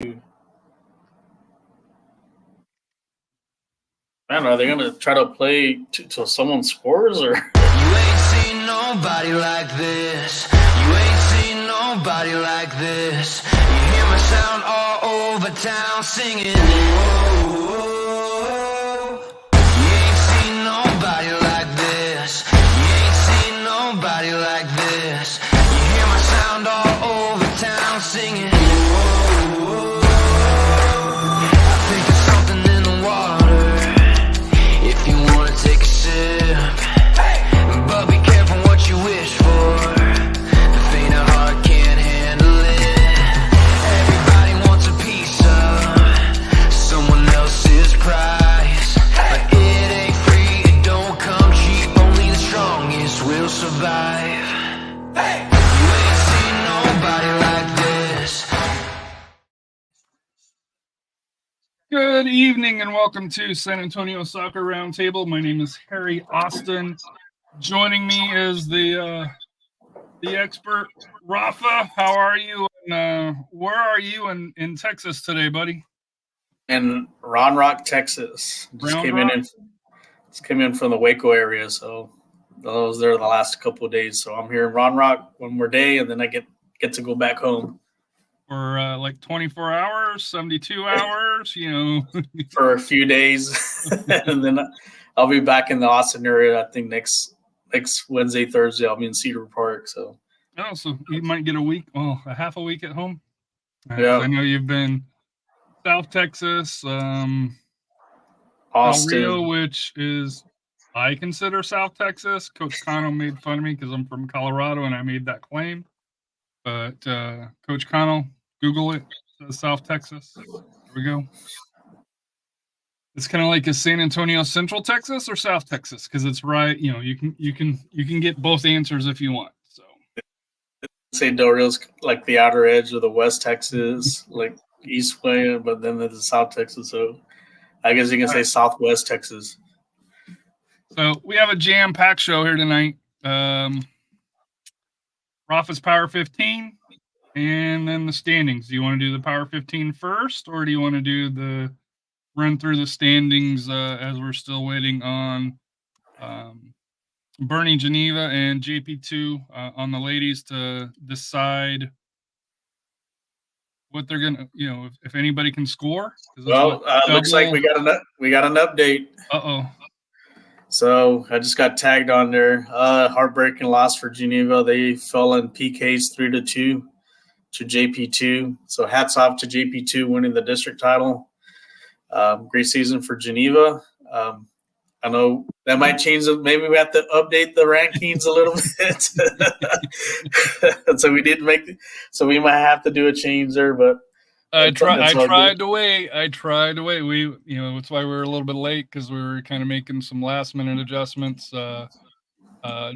Man, are they gonna try to play till someone scores or? You ain't seen nobody like this. You ain't seen nobody like this. You hear my sound all over town singing. Whoa. You ain't seen nobody like this. You ain't seen nobody like this. You hear my sound all over town singing. Whoa. I think there's something in the water. If you wanna take a sip, but be careful what you wish for. The faint of heart can't handle it. Everybody wants a piece of someone else's prize, but it ain't free, it don't come cheap. Only the strongest will survive. You ain't seen nobody like this. Good evening and welcome to San Antonio Soccer Roundtable. My name is Harry Austin. Joining me is the expert Rafa. How are you? And where are you in Texas today, buddy? In Round Rock, Texas. Just came in from the Waco area, so I was there the last couple of days. So I'm here in Round Rock one more day, and then I get to go back home For like 24 hours, 72 hours, for a few days, and then I'll be back in the Austin area. I think next Wednesday, Thursday, I'll be in Cedar Park. So you might get a half a week at home. Yeah, I know you've been South Texas, Austin, El Rio, which is I consider South Texas. Coach Cano made fun of me because I'm from Colorado and I made that claim. But Coach Cano, Google it. South Texas. There we go. It's kind of like a San Antonio, Central Texas or South Texas because it's right. You can get both answers if you want. So say Del Rio's like the outer edge of the West Texas, like East way, but then there's South Texas. So I guess you can say Southwest Texas. So we have a jam-packed show here tonight. Rafa's Power 15, and then the standings. Do you want to do the Power 15 first, or do you want to do the run through the standings as we're still waiting on Bernie Geneva and JP2 on the ladies to decide what they're gonna, if anybody can score? Well, looks like we got an update. So I just got tagged on there. Heartbreaking loss for Geneva. They fell in PKs 3-2 to JP2. So hats off to JP2 winning the district title. Great season for Geneva. I know that might change. Maybe we have to update the rankings a little bit. So we might have to do a change there, but I tried to wait. We, that's why we were a little bit late because we were kind of making some last minute adjustments.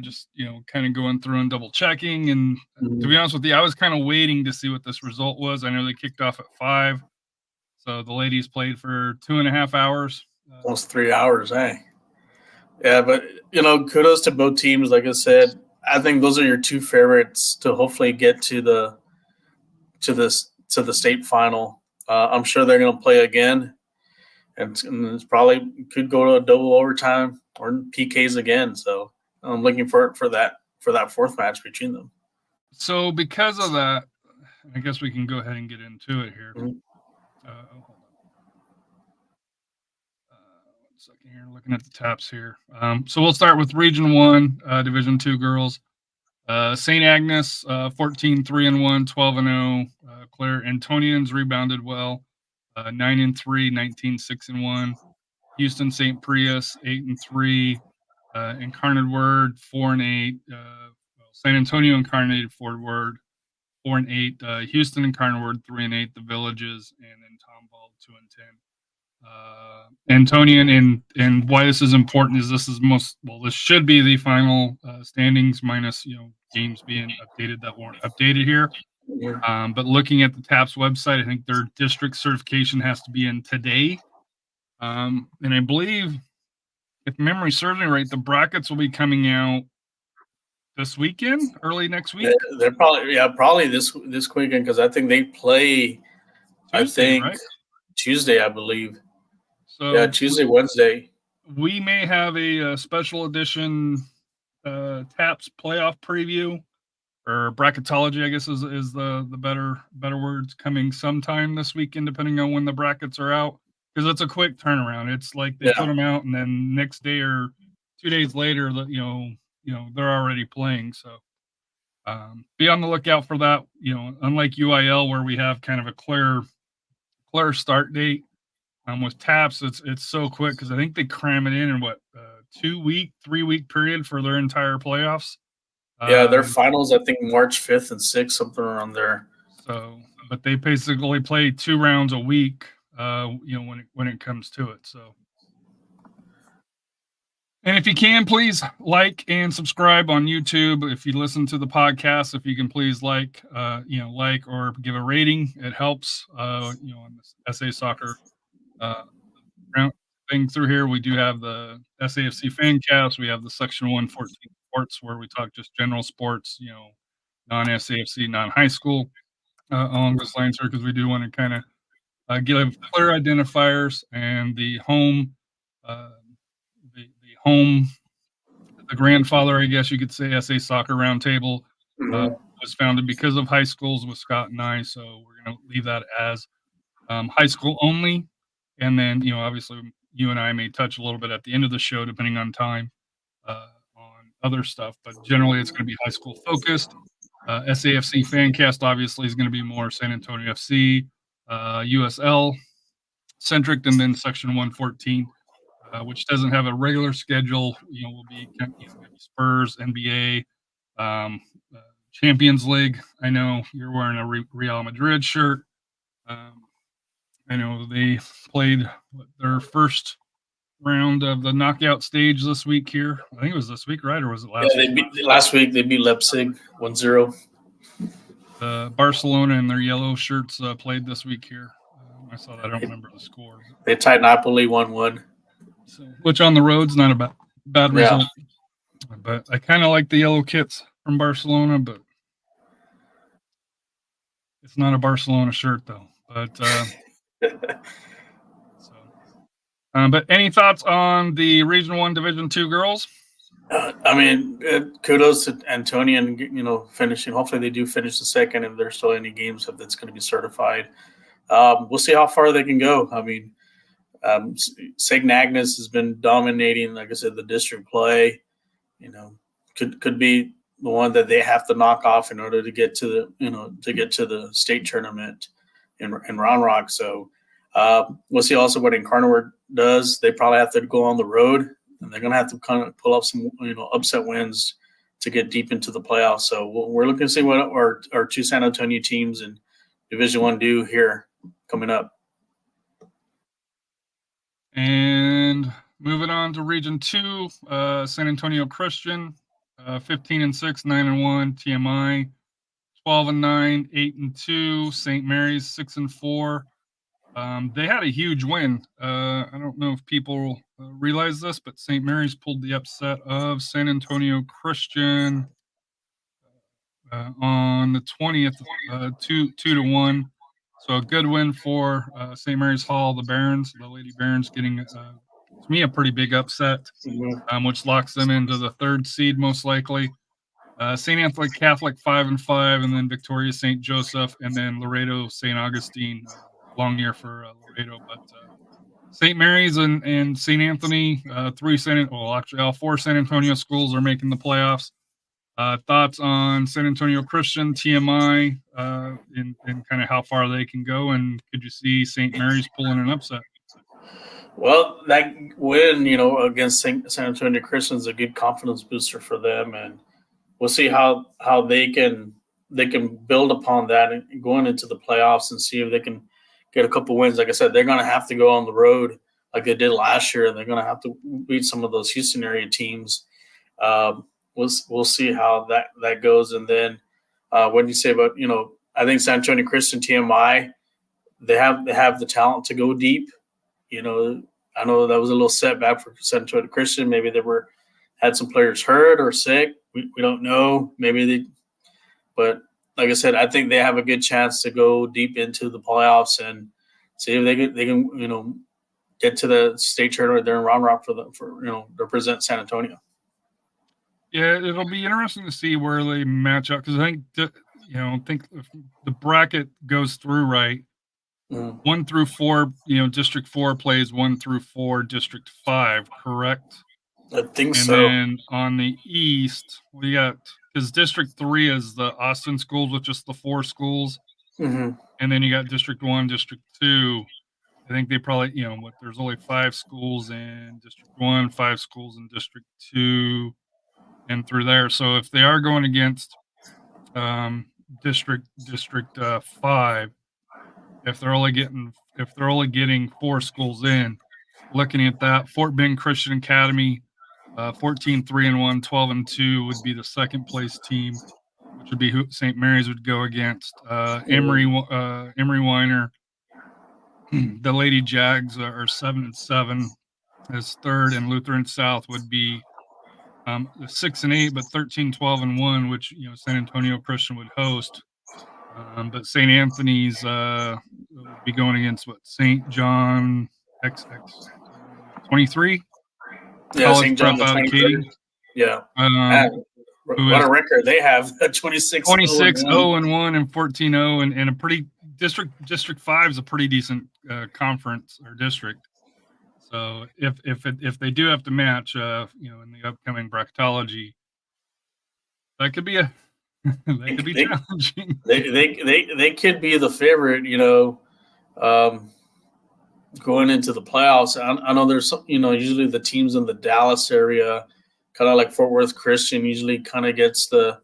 Just kind of going through and double checking. And to be honest with you, I was kind of waiting to see what this result was. I know they kicked off at 5, so the ladies played for 2.5 hours. Almost 3 hours, eh? Yeah, but kudos to both teams. Like I said, I think those are your two favorites to hopefully get to the state final. I'm sure they're going to play again, and it's probably could go to a double overtime or PKs again. So I'm looking for that fourth match between them. So because of that, I guess we can go ahead and get into it here. Hold on. 1 second here, looking at the TAPPS here. So we'll start with Region 1, Division 2 girls. St. Agnes, 14-3-1, 12-0. Claire Antonians rebounded well, 9-3, 19-6-1. Houston St. Prius, 8-3. Incarnate Word, 4-8. SanAntonio Incarnated Word, 4-8. Houston Incarnate Word, 3-8. The Villages, and then Tomball, 2-10. Antonian, and why this is important is this should be the final standings minus games being updated that weren't updated here. But looking at the TAPPS website, I think their district certification has to be in today. And I believe, if memory serves me right, the brackets will be coming out this weekend, early next week. They're probably this weekend because I think they play I Tuesday, think right? Tuesday, I believe. So Yeah, Tuesday, Wednesday. we may have a special edition TAPPS playoff preview, or bracketology, I guess is the better words, coming sometime this weekend, depending on when the brackets are out, because it's a quick turnaround. It's like they put them out, and then next day or 2 days later, they're already playing. So be on the lookout for that. Unlike UIL, where we have kind of a clear start date, with TAPPS, it's so quick because I think they cram it in what 3 week period for their entire playoffs. Yeah, their finals, I think March 5th and 6th, something around there. So, but they basically play 2 rounds a week, when it comes to it. So, and if you can, please like and subscribe on YouTube. If you listen to the podcast, if you can please like or give a rating, it helps. On the SA Soccer round thing through here, we do have the SAFC Fancast. We have the Section 114 Sports, where we talk just general sports, non-SAFC, non-high school, along those lines here, because we do want to kind of give clear identifiers. And the home, the grandfather, I guess you could say, SA Soccer Roundtable was founded because of high schools with Scott and I. So we're going to leave that as high school only. And then, obviously, you and I may touch a little bit at the end of the show, depending on time, on other stuff. But generally, it's going to be high school focused. SAFC Fancast, obviously, is going to be more San Antonio FC, USL centric, and then Section 114, which doesn't have a regular schedule. Will be maybe Spurs, NBA, Champions League. I know you're wearing a Real Madrid shirt. I know they played their first round of the knockout stage this week here. I think it was this week, right? Or was it last week? Last week they beat Leipzig 1-0. Barcelona in their yellow shirts played this week here. I saw that. I don't remember the score. They tied Napoli 1-1. So, which on the road's not a bad result. But I kind of like the yellow kits from Barcelona, but it's not a Barcelona shirt, though. But but any thoughts on the Region 1, Division 2 girls? Kudos to Antonio and, finishing. Hopefully they do finish the second if there's still any games that's going to be certified. We'll see how far they can go. St. Agnes has been dominating, like I said, the district play. Could be the one that they have to knock off in order to get to the state tournament in Round Rock. So we'll see also what Incarnate does. They probably have to go on the road, and they're going to have to kind of pull up some upset wins to get deep into the playoffs. So we're looking to see what our two San Antonio teams in Division 1 do here coming up. And moving on to Region 2, San Antonio Christian, 15-6, 9-1, TMI, 12-9, 8-2, St. Mary's, 6-4. They had a huge win. I don't know if people realize this, but St. Mary's pulled the upset of San Antonio Christian on the 20th, 2-1. So a good win for St. Mary's Hall, the Lady Barons, getting to me a pretty big upset, which locks them into the 3rd seed most likely. St. Anthony Catholic 5-5, and then Victoria St. Joseph, and then Laredo St. Augustine. Long year for Laredo, but St. Mary's and St. Anthony, all 4 San Antonio schools are making the playoffs. Thoughts on San Antonio Christian, TMI, and kind of how far they can go, and could you see St. Mary's pulling an upset? Well, that win, against San Antonio Christian is a good confidence booster for them, and we'll see how they can build upon that and going into the playoffs and see if they can get a couple wins. Like I said, they're going to have to go on the road like they did last year, and they're going to have to beat some of those Houston area teams. We'll see how that goes. And then what do you say about, I think San Antonio Christian, TMI, they have the talent to go deep. I know that was a little setback for San Antonio Christian. Maybe they had some players hurt or sick. We don't know. But like I said, I think they have a good chance to go deep into the playoffs and see if they can get to the state tournament there in Round Rock for represent San Antonio. Yeah, it'll be interesting to see where they match up because I think if the bracket goes through right. 1 through 4, District 4 plays 1 through 4, District 5, correct? I think and so. And then on the East, we got, because District 3 is the Austin schools with just the 4 schools. Mm-hmm. And then you got District 1, District 2. I think they probably, there's only 5 schools in District 1, 5 schools in District 2, and through there. So if they are going against District 5, if they're only getting 4 schools in, looking at that, Fort Bend Christian Academy, 14-3-1, 12-2 would be the second place team, which would be who St. Mary's would go against. Emory Weiner, the Lady Jags are 7-7 as third, and Lutheran South would be 6-8, but 13-12-1, which San Antonio Christian would host. But St. Anthony's would be going against St. John XX 23. Yeah, St. John the 23rd. Yeah. What a record they have! 26-0-1 and 14-0, and a pretty District 5 is a pretty decent conference or district. So if they do have to match, in the upcoming bracketology, that could be challenging. They could be the favorite, going into the playoffs. I know there's some, usually the teams in the Dallas area, kind of like Fort Worth Christian, usually kind of gets the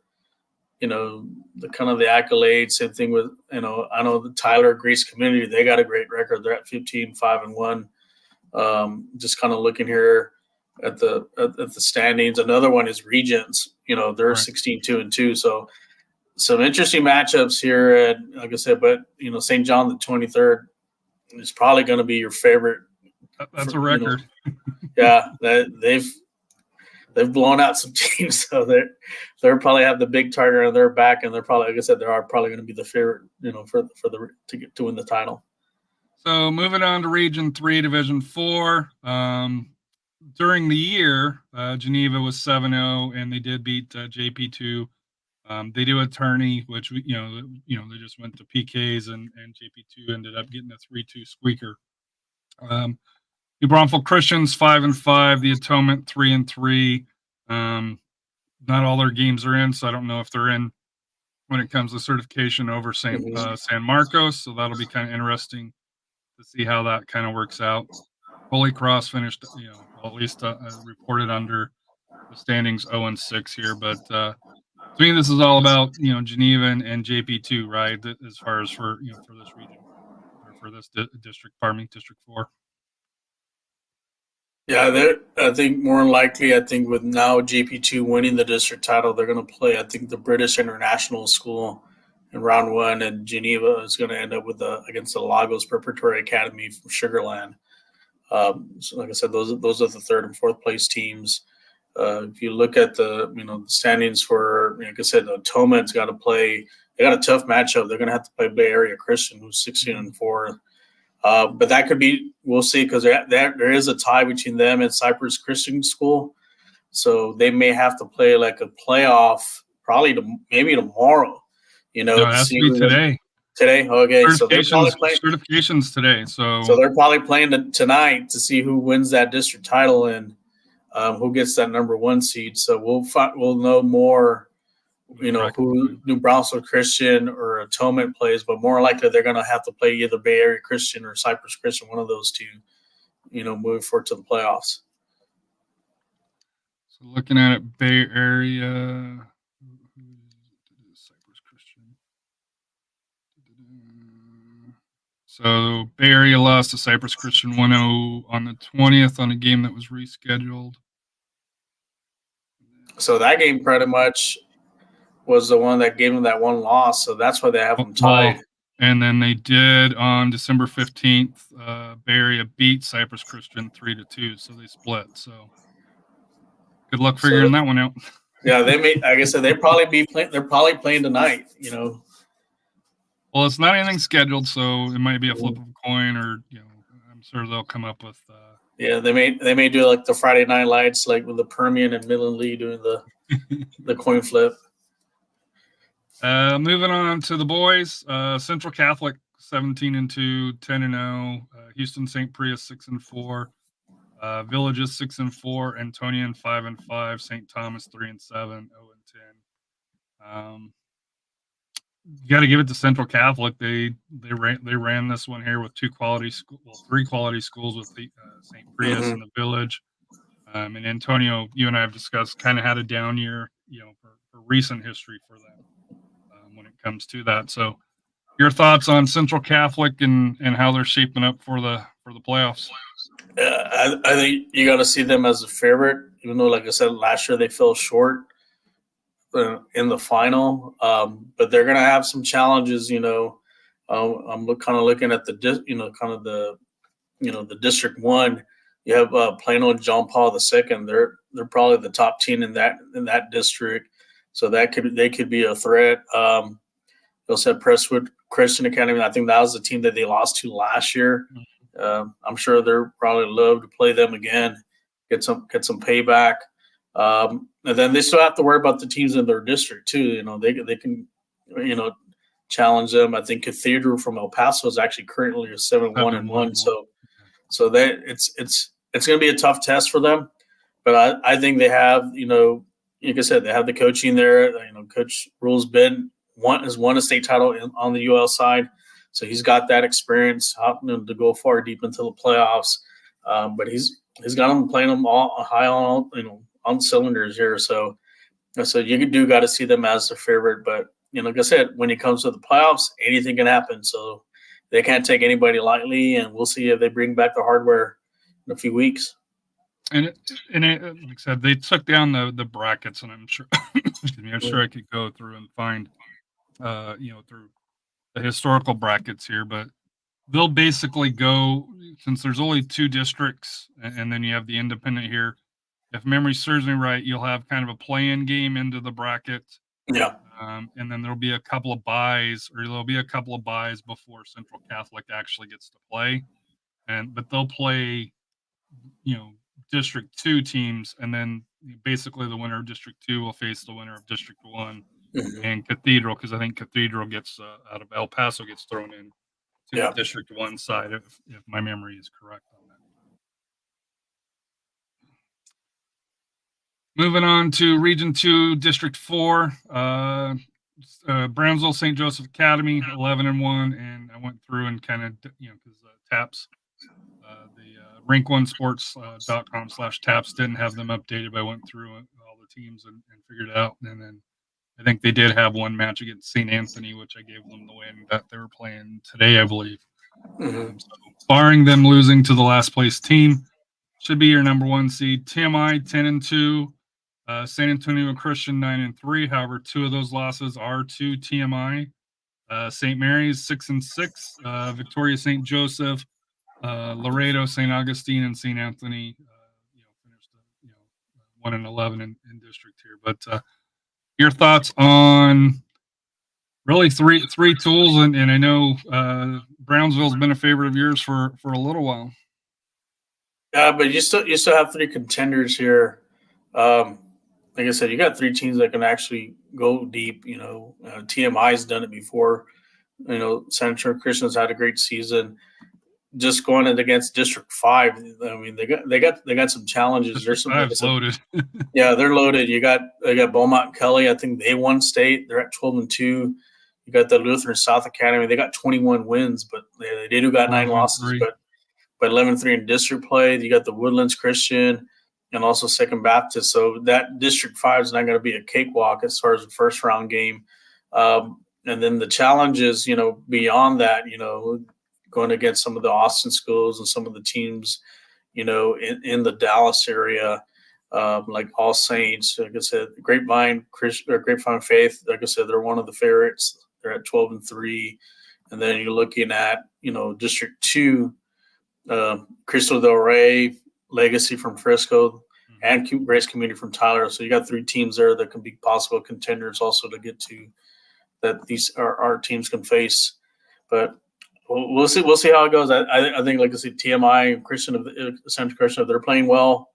kind of the accolades. Same thing with, I know the Tyler Grease Community, they got a great record. They're at 15-5-1. Just kind of looking here at the standings. Another one is Regents. They're right. 16-2-2. So some interesting matchups here. And like I said, but St. John the 23rd is probably going to be your favorite. That's a record. Yeah, they've blown out some teams, so they're probably have the big target on their back, and they're probably, like I said, they are probably going to be the favorite, to win the title. So moving on to Region 3, Division 4. During the year, Geneva was 7-0, and they did beat JP2. They do a tourney, which they just went to PKs, and JP2 ended up getting a 3-2 squeaker. New Braunfels Christians 5-5, the Atonement 3-3. Not all their games are in, so I don't know if they're in when it comes to certification over San Marcos. So that'll be kind of interesting to see how that kind of works out. Holy Cross finished, at least reported under the standings 0-6 here, but to me this is all about Geneva and JP2, right? As far as for this region or for this district, District 4. Yeah, I think more than likely, with now JP2 winning the district title, they're going to play, I think, the British International School in round 1, and Geneva is going to end up against the Lagos Preparatory Academy from Sugar Land. So like I said, those are the 3rd and 4th place teams. If you look at the standings for, like I said, the Atonement's got to play. They got a tough matchup. They're going to have to play Bay Area Christian, who's 16-4. But that could be, we'll see, because there is a tie between them and Cypress Christian School. So they may have to play like a playoff probably maybe tomorrow. No, it has to be today. Today? Okay. So they're probably playing certifications today. So they're probably playing tonight to see who wins that district title and who gets that number 1 seed. So we'll know more, who New Braunfels Christian or Atonement plays, but more likely they're going to have to play either Bay Area Christian or Cypress Christian, one of those two, moving forward to the playoffs. So looking at it, Bay Area, Cypress Christian. So Bay Area lost to Cypress Christian 1-0 on the 20th on a game that was rescheduled. So that game pretty much was the one that gave them that 1 loss, so that's why they have them tied. Well, and then they did on December 15th. Bay Area beat Cypress Christian 3-2, so they split. So good luck figuring that one out. Yeah, they may. Like I said, they're probably playing tonight. Well, it's not anything scheduled, so it might be a flip of a coin, or I'm sure they'll come up with. Yeah, they may do like the Friday Night Lights, like with the Permian and Midland Lee doing the coin flip. Moving on to the boys, Central Catholic 17-2, 10-0, Houston St. Prius 6-4, Villages 6-4, Antonian 5-5, St. Thomas 3-7, 0-10. You got to give it to Central Catholic. They ran this one here with three quality schools with the St. Prius and the Village. And Antonio, you and I have discussed, kind of had a down year, for recent history for them when it comes to that. So, your thoughts on Central Catholic and how they're shaping up for the playoffs? I think you got to see them as a favorite, even though, like I said, last year they fell short in the final. But they're going to have some challenges. I'm kind of looking at the District 1. You have Plano and John Paul II. They're probably the top team in that district, so they could be a threat. You also have Presswood Christian Academy. I think that was the team that they lost to last year. I'm sure they're probably love to play them again, get some payback. And then they still have to worry about the teams in their district too. They can challenge them. I think Cathedral from El Paso is actually currently a 7-1-1. So that it's going to be a tough test for them. But I think they have, like I said, they have the coaching there. Coach Rule's has won a state title on the UIL side, so he's got that experience to go far deep into the playoffs. But he's got them playing them all high on cylinders here. So you got to see them as the favorite. But like I said, when it comes to the playoffs, anything can happen. So they can't take anybody lightly, and we'll see if they bring back the hardware in a few weeks. And like I said, they took down the brackets, and I'm sure I'm sure I could go through and find through the historical brackets here, but they'll basically go, since there's only two districts, and then you have the independent here. If memory serves me right, you'll have kind of a play-in game into the bracket. Yeah. And then there'll be a couple of buys before Central Catholic actually gets to play. But they'll play, District 2 teams, and then basically the winner of District 2 will face the winner of District 1 and Cathedral, because I think Cathedral gets out of El Paso gets thrown in to the District 1 side, if my memory is correct on that. Moving on to Region 2, District 4, Brownsville St. Joseph Academy, 11-1, and I went through and kind of, because TAPPS, the rink1sports.com/TAPPS didn't have them updated, but I went through all the teams and figured it out. And then I think they did have one match against St. Anthony, which I gave them the win that they were playing today, I believe. So barring them losing to the last place team, should be your number one seed. TMI 10-2, SanAntonio Christian 9-3. However, two of those losses are to TMI. St. Mary's 6-6. Victoria St. Joseph, Laredo, St. Augustine, and St. Anthony finished 1-11 in district here. But your thoughts on really three tools, and I know Brownsville's been a favorite of yours for a little while. Yeah, but you still have three contenders here. Like I said, you got three teams that can actually go deep. TMI's done it before. Central Christian's had a great season. Just going against District 5, I mean, they got some challenges. There's some loaded. Yeah, they're loaded. They got Beaumont and Kelly. I think they won state. They're at 12-2. You got the Lutheran South Academy. They got 21 wins, but they do got 9 losses. But 11-3 in district play. You got the Woodlands Christian and also Second Baptist. So that District 5 is not going to be a cakewalk as far as the first round game. And then the challenges, beyond that, going against some of the Austin schools and some of the teams, in the Dallas area, like All Saints. Like I said, Grapevine Faith. Like I said, they're one of the favorites. They're at 12-3, and then you're looking at District 2, Cristo Del Rey, Legacy from Frisco. and Grace Community from Tyler. So you got 3 teams there that can be possible contenders also to get to that these our teams can face. But we'll see how it goes. I think, like I said, TMI Central Christian, if they're playing well,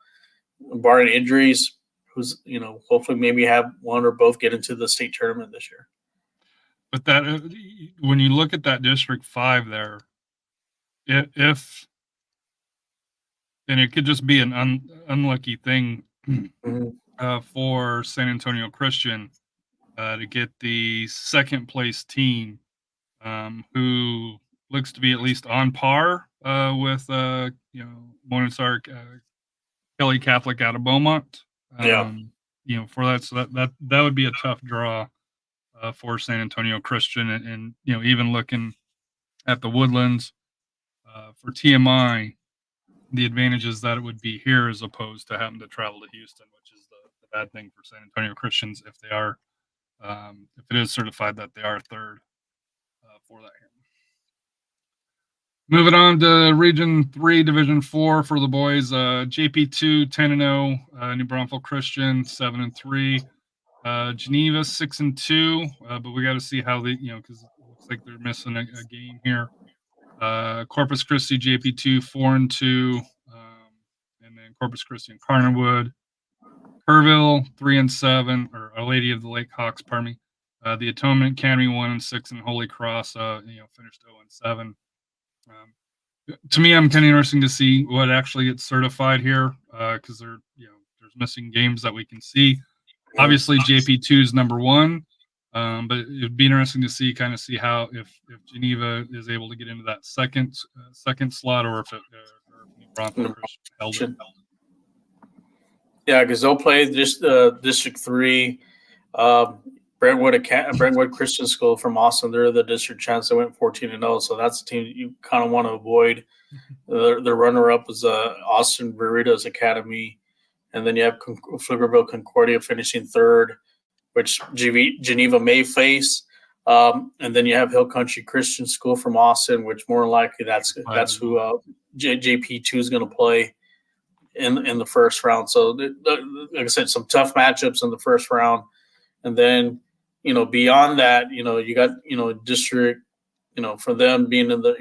barring injuries, who's hopefully maybe have one or both get into the state tournament this year. But that when you look at that District 5 there, if and it could just be an unlucky thing for SanAntonio Christian to get the second place team, who looks to be at least on par with Morningstar Kelly Catholic out of Beaumont. For that, so that would be a tough draw for SanAntonio Christian, and even looking at the Woodlands for TMI, the advantages that it would be here as opposed to having to travel to Houston, which is the bad thing for SanAntonio Christians if they are if it is certified that they are third for that here. Moving on to Region 3, Division 4 for the boys. JP2 10-0, New Braunfels Christian 7-3, Geneva 6-2. But we got to see how they, because it looks like they're missing a game here. Corpus Christi JP2 4-2, and then Corpus Christi and Carnarwood. Kerrville 3-7, or Our Lady of the Lake Hawks, pardon me. The Atonement Academy 1-6, and Holy Cross, finished 0-7. To me, I'm kind of interesting to see what actually gets certified here, because there's missing games that we can see. Obviously, JP2 is number 1, but it'd be interesting to see how if Geneva is able to get into that second slot, or if New Braunfels held it. Yeah, because they'll play District 3. Brentwood Christian School from Austin. They're the district champs. They went 14-0, so that's a team you kind of want to avoid. The runner-up is Austin Burritos Academy, and then you have Pflugerville Concordia finishing third, which Geneva may face. And then you have Hill Country Christian School from Austin, which more likely that's who JP2 is going to play in the first round. So, like I said, some tough matchups in the first round, and then beyond that, you got district, for them being in the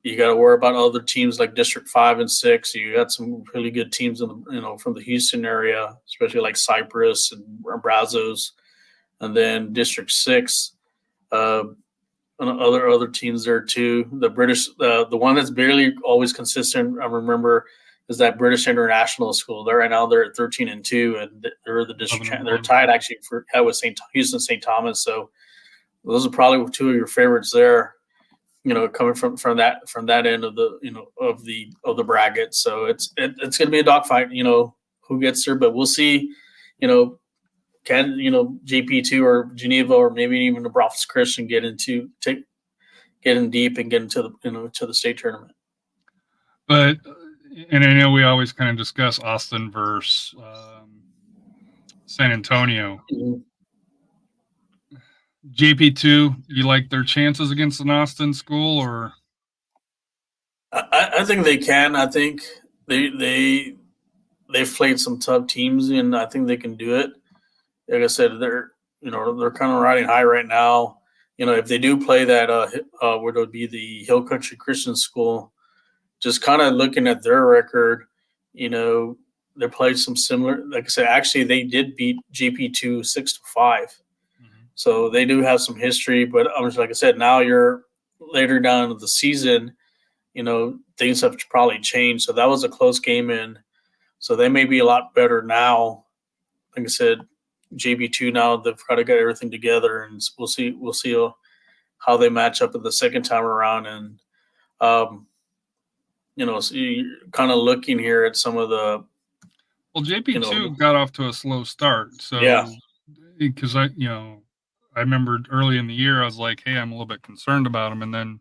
you got to worry about other teams like District 5 and 6. You got some really good teams in the from the Houston area, especially like Cypress and Brazos, and then District 6. And other teams there too. The British, the one that's barely always consistent, I remember, is that British International School. They're right now they're at 13-2, and they're the district. They're tied actually with Houston St. Thomas. So those are probably 2 of your favorites there. Coming from that end of the of the bracket. So it's going to be a dogfight. Who gets there, but we'll see. Can JP2 or Geneva or maybe even the Braunfels Christian get in deep and get into the to the state tournament. But and I know we always kind of discuss Austin versus SanAntonio. Mm-hmm. JP2, you like their chances against an Austin school, or? I think they can. I think they've played some tough teams, and I think they can do it. Like I said, they're kind of riding high right now. If they do play that, where it would be the Hill Country Christian School, just kind of looking at their record, they played some similar. Like I said, actually they did beat JP2 6-5. So they do have some history, but like I said, now you're later down in the season, things have probably changed. So that was a close game so they may be a lot better now. Like I said, JB2 now they've got to get everything together, and we'll see how they match up in the second time around. And so you're kind of looking here at some of the. Well, JP2 got off to a slow start, so yeah, because I remember early in the year, I was like, hey, I'm a little bit concerned about them. And then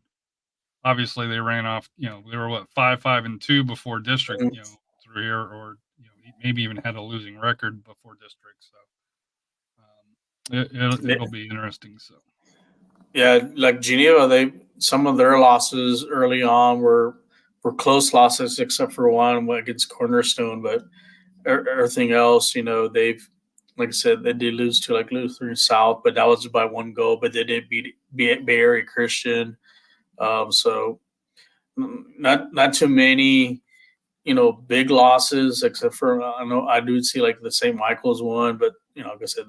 obviously they ran off, they were 5-2 before district, through here, or, maybe even had a losing record before district. So it'll be interesting. So, yeah, like Geneva, some of their losses early on were were close losses except for one against Cornerstone, but everything else, they've, like I said, they did lose to like Lutheran South, but that was by 1 goal. But they did beat Bay Area Christian, so not too many, big losses except for I do see like the St. Michael's one, but like I said,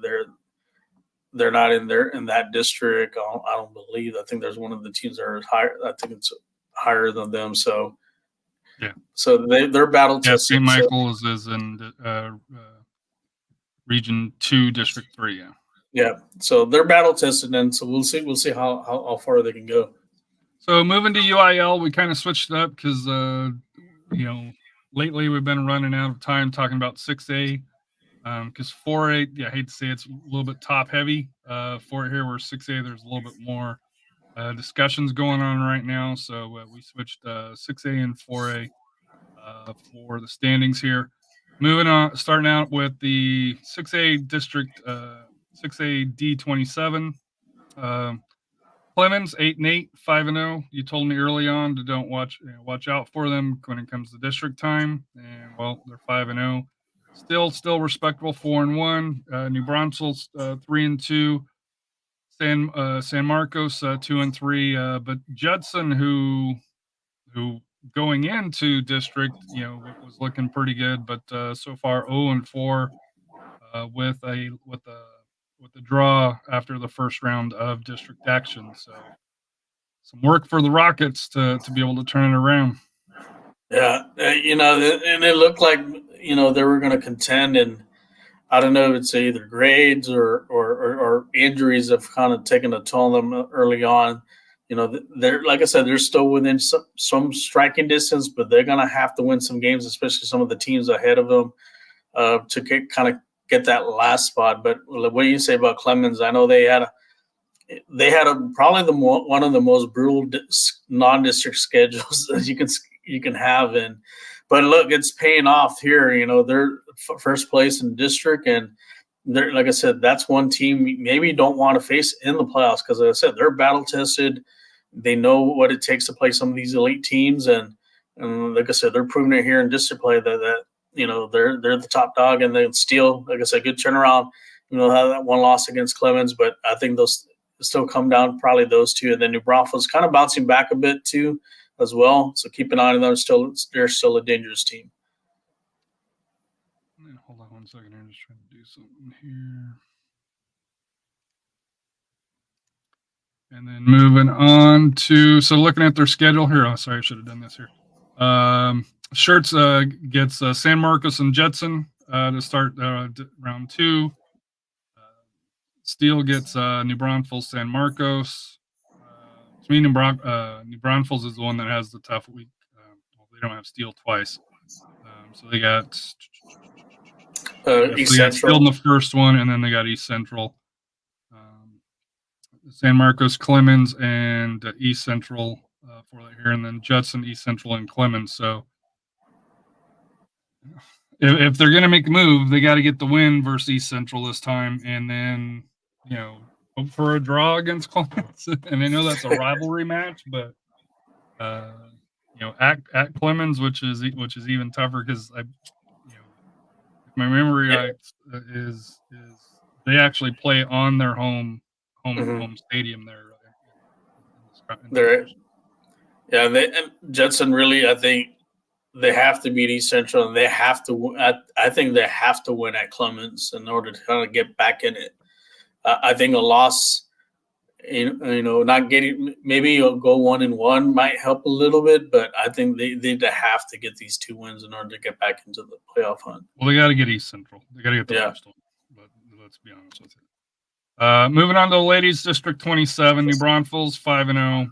they're not in that district. I don't believe. I think there's one of the teams that are higher. I think it's higher than them. So yeah. So they're battle tested. St. Michael's is in Region 2, District 3. Yeah. Yeah. So they're battle tested, and so we'll see how far they can go. So moving to UIL, we kind of switched it up because lately we've been running out of time talking about 6A. Because 4A, I hate to say it's a little bit top heavy. For here, where 6A, there's a little bit more discussions going on right now. So we switched 6A and 4A for the standings here. Moving on, starting out with the 6A district, 6A D27. Clemens 8-8, 5-0. You told me early on to don't watch out for them when it comes to district time, and well, they're 5-0. Still respectable 4-1. New Braunfels 3-2. San Marcos 2-3. But Judson, who going into district, was looking pretty good, but so far 0-4 with the draw after the first round of district action. So some work for the Rockets to be able to turn it around. Yeah, and it looked like they were going to contend, and I don't know if it's either grades or injuries have kind of taken a toll on them early on. They're, like I said, they're still within some striking distance, but they're going to have to win some games, especially some of the teams ahead of them, to get that last spot. But what do you say about Clemens? I know they had probably one of the most brutal non-district schedules that you can have. But look, it's paying off here. They're first place in district, and they're, like I said, that's one team maybe you don't want to face in the playoffs because, like I said, they're battle tested. They know what it takes to play some of these elite teams, and like I said, they're proving it here in district play that they're the top dog, and they still, like I said, good turnaround. Have that one loss against Clemens, but I think those still come down probably those two, and then New Braunfels kind of bouncing back a bit too as well. So keep an eye on them. They're still a dangerous team. Hold on 1 second here. I'm just trying to do something here. And then moving on to, so looking at their schedule here. Oh, sorry, I should have done this here. Shirts gets San Marcos and Judson to start round 2. Steel gets New Braunfels, San Marcos. To me, New Braunfels is the one that has the tough week. They don't have Steel twice. So they got East Central. Steel in the first one, and then they got East Central. San Marcos, Clemens, and East Central for that here, and then Judson, East Central, and Clemens. So if they're going to make a move, they got to get the win versus East Central this time, and then hope for a draw against Clemens. And I know that's a rivalry match, but at Clemens, which is even tougher because my memory is they actually play on their home stadium there. And Judson really, I think they have to beat East Central, and they have to. I think they have to win at Clemens in order to kind of get back in it. I think a loss, not getting, maybe you'll go 1-1 might help a little bit, but I think they have to get these 2 wins in order to get back into the playoff hunt. Well, they got to get East Central. They got to get the first one. But let's be honest with you. Moving on to the ladies, District 27, New Braunfels 5-0,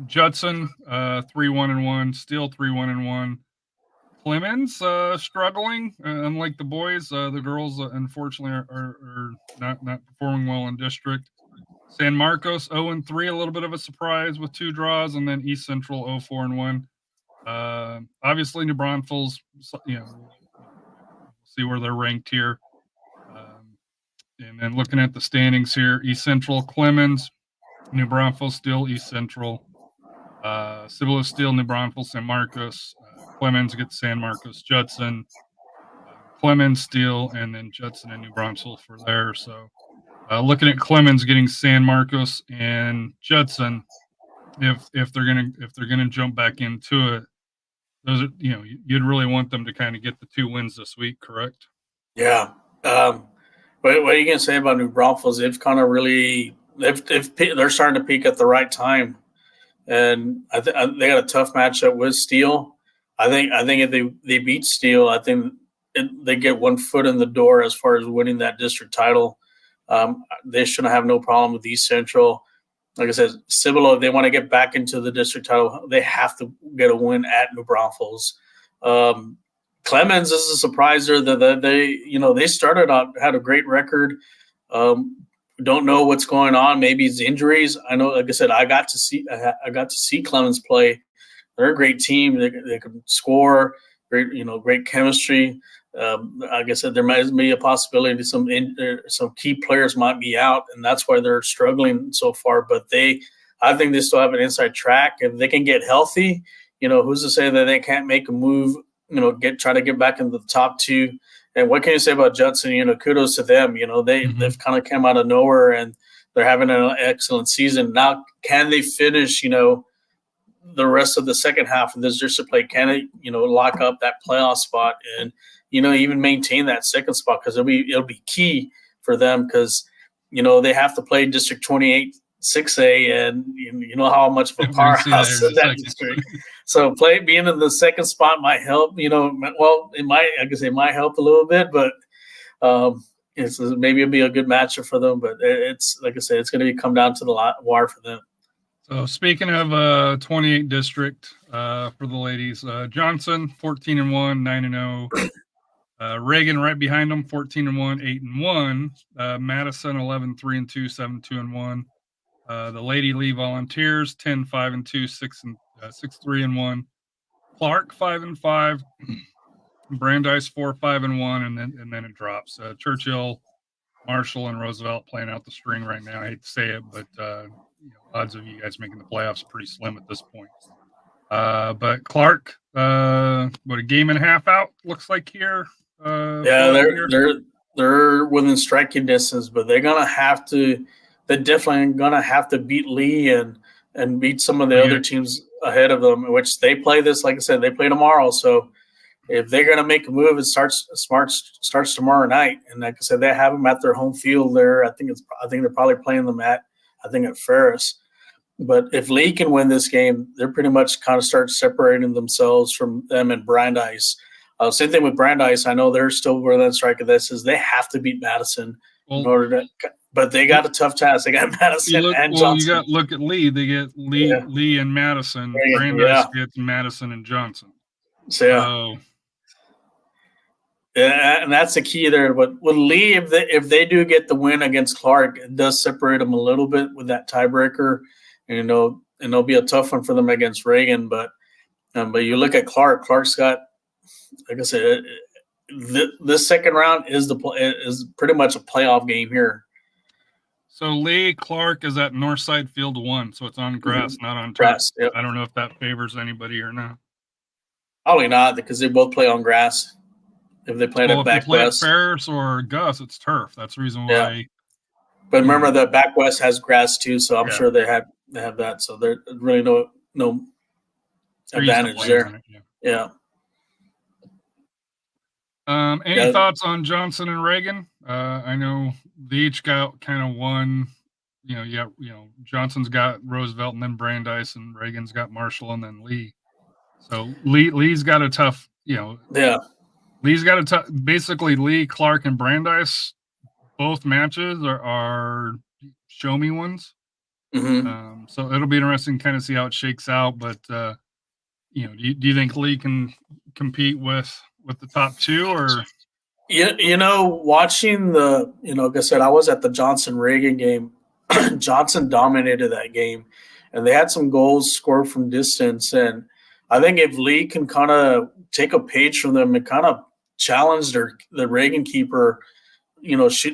Judson 3-1-1, Steel 3-1-1. Clemens struggling, unlike the boys. The girls, unfortunately, are not performing well in district. San Marcos 0-3, a little bit of a surprise with 2 draws, and then East Central 0-4-1. Obviously, New Braunfels, we'll see where they're ranked here. And then looking at the standings here, East Central, Clemens, New Braunfels, still East Central. Cibolo Steele, New Braunfels, San Marcos. Clemens gets San Marcos, Judson. Clemens, Steele, and then Judson and New Braunfels for there. So looking at Clemens getting San Marcos and Judson, if they're gonna jump back into it, those are, you'd really want them to kind of get the 2 wins this week, correct? Yeah. What are you gonna say about New Braunfels? They've kind of really they're starting to peak at the right time, and they got a tough matchup with Steele. I think if they beat Steele, I think they get 1 foot in the door as far as winning that district title. They shouldn't have no problem with East Central. Like I said, Cibolo, if they want to get back into the district title, they have to get a win at New Braunfels. Clemens is a surprise there that they started out, had a great record. Don't know what's going on. Maybe it's injuries. I know, like I said, I got to see Clemens play. They're a great team. They can score. Great chemistry. Like I said, there might be a possibility some key players might be out, and that's why they're struggling so far. But I think they still have an inside track. If they can get healthy, who's to say that they can't make a move? Try to get back into the top 2. And what can you say about Judson? Kudos to them. They've kind of come out of nowhere and they're having an excellent season. Now, can they finish? The rest of the second half of this district play, can it, lock up that playoff spot and, even maintain that second spot? Because it'll be key for them because, they have to play District 28 6A, and you know how much of a powerhouse that district. So being in the second spot might help. It might help a little bit, but maybe it'll be a good matchup for them. But it's like I said, it's going to come down to the wire for them. So speaking of 28 district for the ladies, Johnson 14-1, 9-0. Reagan right behind them, 14-1, 8-1. Madison 11-3-2, 7-2-1. The Lady Lee Volunteers 10-5-2, 6-3-1. Clark 5-5. Brandeis 4-5-1, and then it drops. Churchill, Marshall, and Roosevelt playing out the string right now. I hate to say it, but odds of you guys making the playoffs are pretty slim at this point. But Clark, a game and a half out looks like here. They're within striking distance, but they're definitely gonna have to beat Lee and beat some of the other teams ahead of them, which they play this, like I said, they play tomorrow. So if they're gonna make a move, it starts tomorrow night. And like I said, they have them at their home field there. I think they're probably playing them at Ferris. But if Lee can win this game, they're pretty much kind of start separating themselves from them and Brandeis. Same thing with Brandeis. I know they're still within strike of this. Is they have to beat Madison in order to. But they got a tough task. They got Madison and Johnson. You got look at Lee. They get Lee and Madison. Brandeis gets Madison and Johnson. So and that's the key there. But with Lee, if they do get the win against Clark, it does separate them a little bit with that tiebreaker. And it'll be a tough one for them against Reagan. But you look at Clark. Clark's got, like I said, this second round is pretty much a playoff game here. So Lee Clark is at Northside Field 1, so it's on grass, not on turf. Yep. I don't know if that favors anybody or not. Probably not, because they both play on grass. If they play at Back West, Ferris or Gus, it's turf. That's the reason why. Yeah. But remember that Back West has grass too, so I'm sure they have that. So there's really no advantage there. Yeah. Any thoughts on Johnson and Reagan? I know they each got kind of one. Johnson's got Roosevelt and then Brandeis, and Reagan's got Marshall and then Lee. So Lee's got a tough. Lee's got a tough. Basically, Lee, Clark, and Brandeis. Both matches are show me ones. Mm-hmm. So it'll be interesting to kind of see how it shakes out. But do you think Lee can compete with the top 2 or? Watching like I said, I was at the Johnson Reagan game. Johnson dominated that game, and they had some goals scored from distance. And I think if Lee can kind of take a page from them and kind of challenge the Reagan keeper,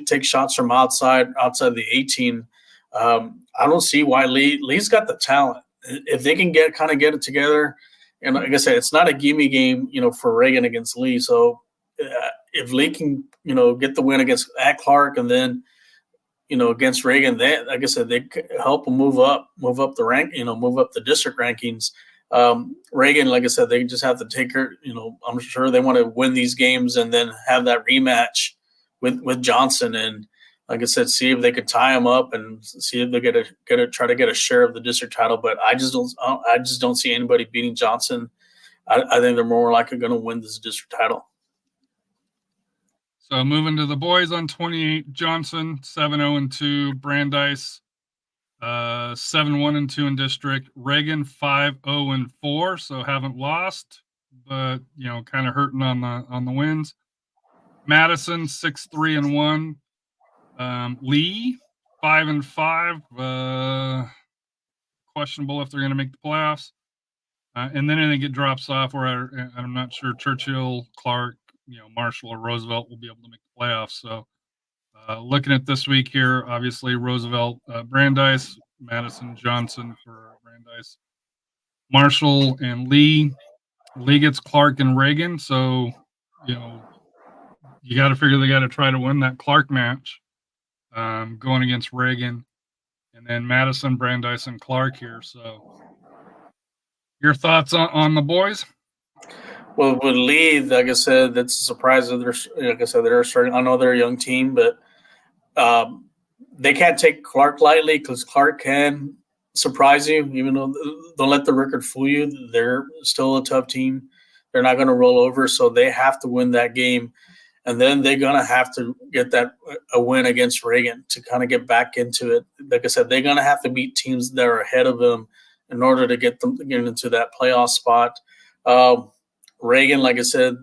take shots from outside the 18. I don't see why Lee's got the talent. if they can get it together, and like I said, it's not a gimme game, for Reagan against Lee. So if Lee can, get the win at Clark, and then, against Reagan, they, like I said, they help them move up the rank, move up the district rankings. Reagan, like I said, they just have to take her. I'm sure they want to win these games and then have that rematch with Johnson, and like I said, see if they could tie them up and see if they try to get a share of the district title. But I just don't see anybody beating Johnson. I think they're more likely going to win this district title. So moving to the boys on 28, Johnson 7-0-2, Brandeis 7-1-2 in district, Reagan 5-0-4, so haven't lost, but kind of hurting on the wins. Madison 6-3-1, Lee 5-5, questionable if they're going to make the playoffs, and then I think it drops off where I'm not sure Churchill, Clark, Marshall or Roosevelt will be able to make the playoffs. So looking at this week here, obviously Roosevelt, Brandeis, Madison, Johnson for Brandeis, Marshall and Lee. Lee gets Clark and Reagan. So, you got to figure they got to try to win that Clark match going against Reagan, and then Madison, Brandeis, and Clark here. So your thoughts on the boys? Well, with Lee, like I said, that's a surprise that they're starting. I know they're a young team, but they can't take Clark lightly because Clark can surprise you. Even though, don't let the record fool you, they're still a tough team. They're not going to roll over, so they have to win that game, and then they're going to have to get a win against Reagan to kind of get back into it. Like I said, they're going to have to beat teams that are ahead of them in order to get into that playoff spot. Reagan, like I said,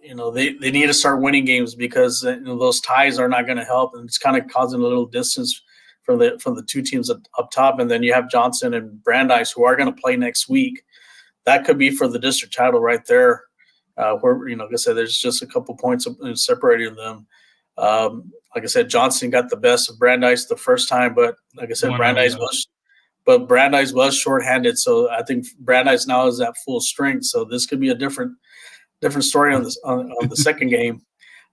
they need to start winning games because those ties are not going to help, and it's kind of causing a little distance from the two teams up top. And then you have Johnson and Brandeis who are going to play next week. That could be for the district title right there, where like I said, there's just a couple points separating them. Like I said, Johnson got the best of Brandeis the first time, but like I said, Brandeis was shorthanded, so I think Brandeis now is at full strength. So this could be a different story on the second game.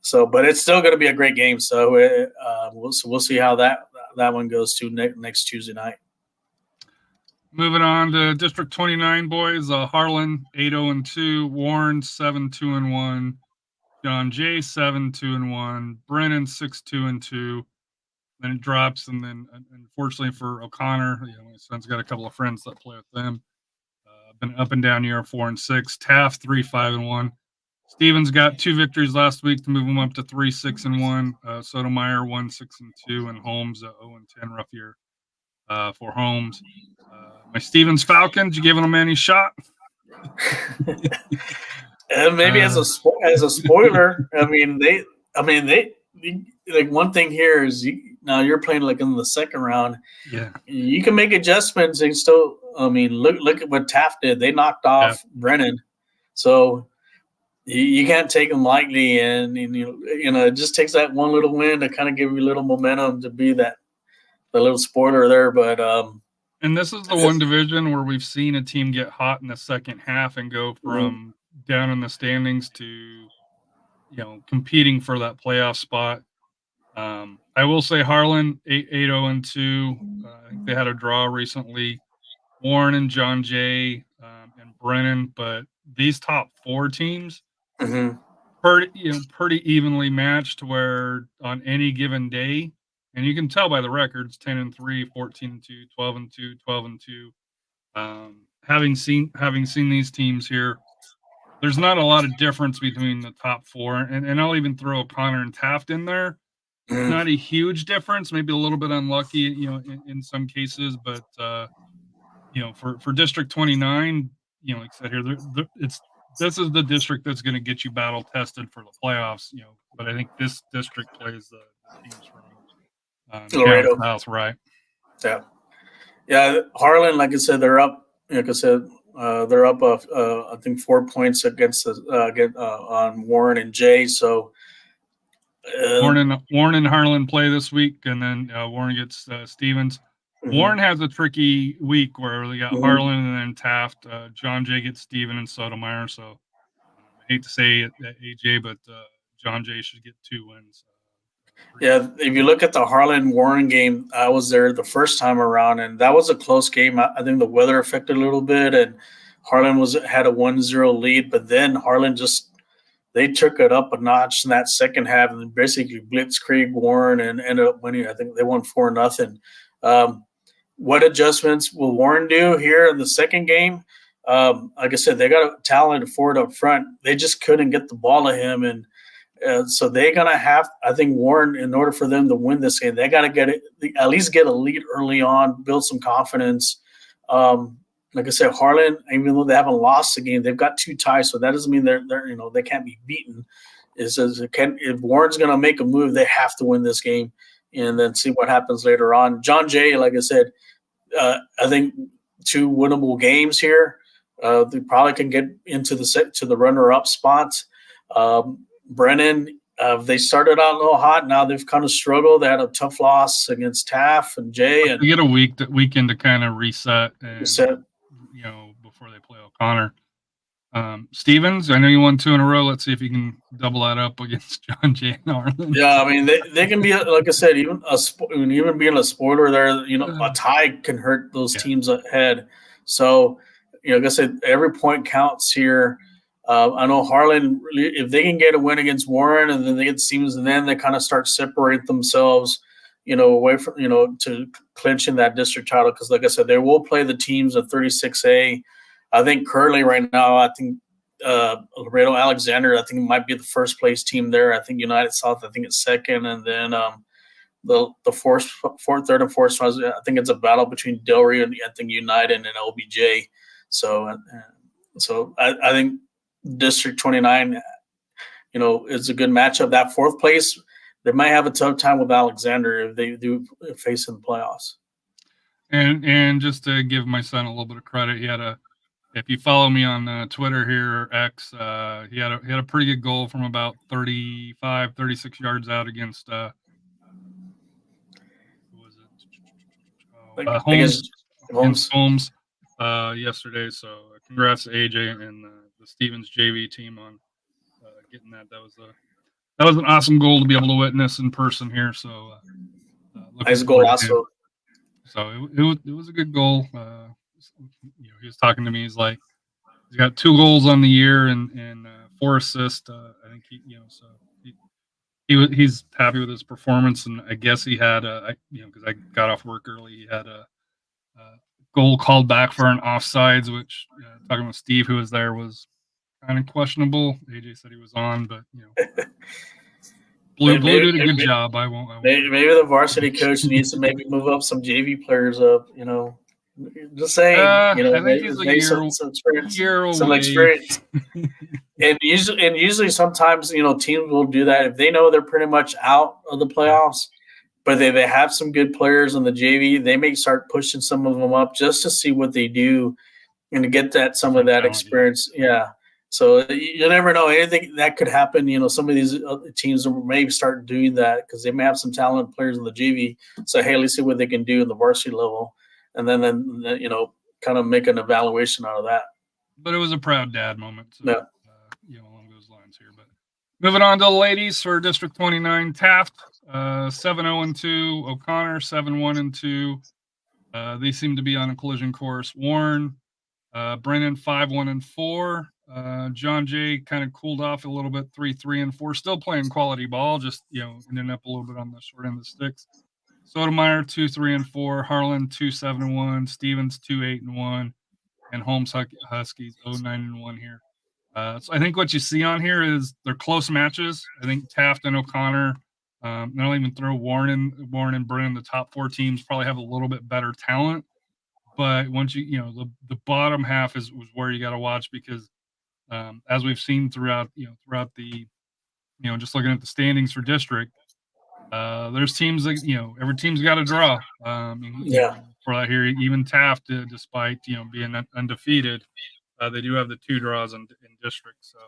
So, but it's still going to be a great game. So we'll see how that one goes to next Tuesday night. Moving on to District 29 boys, Harlan 8-0-2, Warren 7-2-1, John Jay 7-2-1, Brennan 6-2-2. Then it drops, and then unfortunately for O'Connor, my son's got a couple of friends that play with them. Been up and down year 4-6. Taft 3-5-1. Stevens got 2 victories last week to move them up to 3-6-1. Sotomayor 1-6-2, and Holmes 0-10. Rough year for Holmes. My Stevens Falcons, you giving them any shot? And maybe as a spoiler, they like one thing here is now you're playing like in the second round. Yeah, you can make adjustments and still. Look at what Taft did. They knocked off Brennan, so you can't take them lightly. And it just takes that one little win to kind of give you a little momentum to be the little spoiler there. But and this is the one division where we've seen a team get hot in the second half and go from down in the standings to competing for that playoff spot. I will say Harlan 8-0-2. I think they had a draw recently. Warren and John Jay and Brennan, but these top 4 teams pretty evenly matched. Where on any given day, and you can tell by the records, 10-3, 14-2, 12-2, 12-2. Having seen these teams here, there's not a lot of difference between the top 4, and I'll even throw O'Connor and Taft in there. Not a huge difference, maybe a little bit unlucky, in some cases, but for District 29, like I said here, this is the district that's going to get you battle tested for the playoffs, but I think this district plays the teams from Laredo South, right? Yeah. Harlan, like I said, they're up. Like I said, they're up. I think 4 points against on Warren and Jay. So Warren and Harlan play this week, and then Warren gets Stevens. Warren has a tricky week where they got Harlan and then Taft. John Jay gets Steven and Sotomayor. So I hate to say it, AJ, but John Jay should get 2 wins. Yeah, if you look at the Harlan Warren game, I was there the first time around, and that was a close game. I think the weather affected a little bit, and Harlan had a 1-0 lead, but then Harlan they took it up a notch in that second half and basically blitzkrieg Warren and ended up winning. I think they won 4-0. What adjustments will Warren do here in the second game? Like I said, they got a talented forward up front. They just couldn't get the ball to him, and so they're gonna have. I think Warren, in order for them to win this game, they got to at least get a lead early on, build some confidence. Like I said, Harlan, even though they haven't lost the game, they've got 2 ties, so that doesn't mean they're they can't be beaten. It says if Warren's gonna make a move, they have to win this game, and then see what happens later on. John Jay, like I said, I think 2 winnable games here. They probably can get into the runner-up spots. Brennan, they started out a little hot. Now they've kind of struggled. They had a tough loss against Taft and Jay. And you get a weekend to kind of reset. Before they play O'Connor. Stevens, I know you won 2 in a row. Let's see if you can double that up against John Jay and Arlen. Yeah, I mean they can be, like I said, even being a spoiler there. A tie can hurt those teams ahead. So like I said, every point counts here. I know Harlan, if they can get a win against Warren and then they get Stevens, and then they kind of start separate themselves, away from, to clinching that district title. Because like I said, they will play the teams of 36A. I think currently right now, I think Laredo Alexander, I think it might be the first place team there. I think United South, I think it's second. And then the third and fourth, I think it's a battle between Del Rio and I think United and LBJ. So I think District 29, is a good matchup. That 4th place, they might have a tough time with Alexander if they do face in the playoffs. And just to give my son a little bit of credit, if you follow me on Twitter here or X, he had a pretty good goal from about 35, 36 yards out against who was it? Holmes yesterday. So congrats to AJ and the Stevens JV team on getting that. That was an awesome goal to be able to witness in person here. So nice Golazo. So it was a good goal. He was talking to me. He's like, he's got 2 goals on the year and 4 assists. I think he's happy with his performance, and I guess he had because I got off work early, he had a goal called back for an offsides, which talking with Steve, who was there, was kind of questionable. AJ said he was on, but Blue did a good job. I won't. Maybe the varsity coach needs to maybe move up some JV players up. Just saying. I think he's like some experience. and usually sometimes teams will do that if they know they're pretty much out of the playoffs. But they have some good players on the JV. They may start pushing some of them up just to see what they do and to get some of that experience. Yeah. So you never know. Anything that could happen. Some of these teams may start doing that because they may have some talented players in the JV. So, hey, let's see what they can do in the varsity level. And then kind of make an evaluation out of that. But it was a proud dad moment. So, along those lines here. But moving on to the ladies for District 29, Taft. 7-0-2, O'Connor 7-1-2. They seem to be on a collision course. Warren, Brennan 5-1-4. John Jay kind of cooled off a little bit, 3-3-4. Still playing quality ball, just ending up a little bit on the short end of the sticks. Sotomayor 2-3-4, Harlan 2-7-1, Stevens 2-8-1, and Holmes Huskies 0-9-1 here. So I think what you see on here is they're close matches. I think Taft and O'Connor. I don't even throw Warren and Brennan, the top 4 teams, probably have a little bit better talent. But once the bottom half was where you got to watch because as we've seen throughout the, just looking at the standings for district, there's teams that, every team's got a draw. For that here, even Taft, despite, being undefeated, they do have the 2 draws in district. So.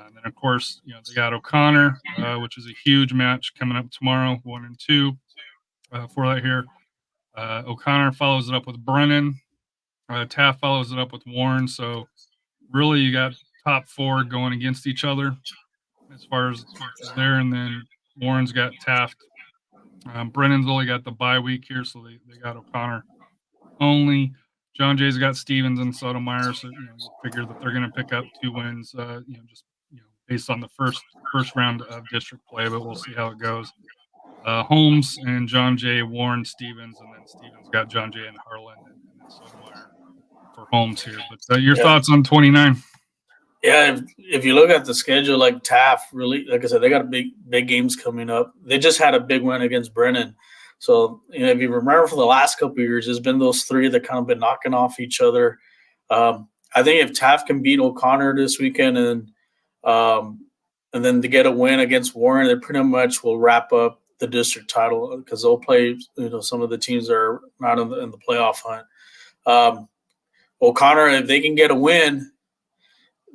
And then, of course, they got O'Connor, which is a huge match coming up tomorrow, 1 and 2 for that here. O'Connor follows it up with Brennan. Taft follows it up with Warren. So really, you got top 4 going against each other as far as there, and then Warren's got Taft. Brennan's only got the bye week here, so they got O'Connor only. John Jay's got Stevens and Sotomayor, so you figure that they're going to pick up 2 wins, just based on the first round of district play, but we'll see how it goes. Holmes and John Jay, Warren, Stevens, and then Stevens got John Jay and Harlan, and then Sotomayor for Holmes here. But your thoughts on 29? Yeah, if you look at the schedule, like Taft, really, like I said, they got big games coming up. They just had a big win against Brennan. So, if you remember for the last couple of years, there's been those 3 that kind of been knocking off each other. I think if Taft can beat O'Connor this weekend and then to get a win against Warren, they pretty much will wrap up the district title because they'll play, some of the teams that are not in the playoff hunt. O'Connor, if they can get a win,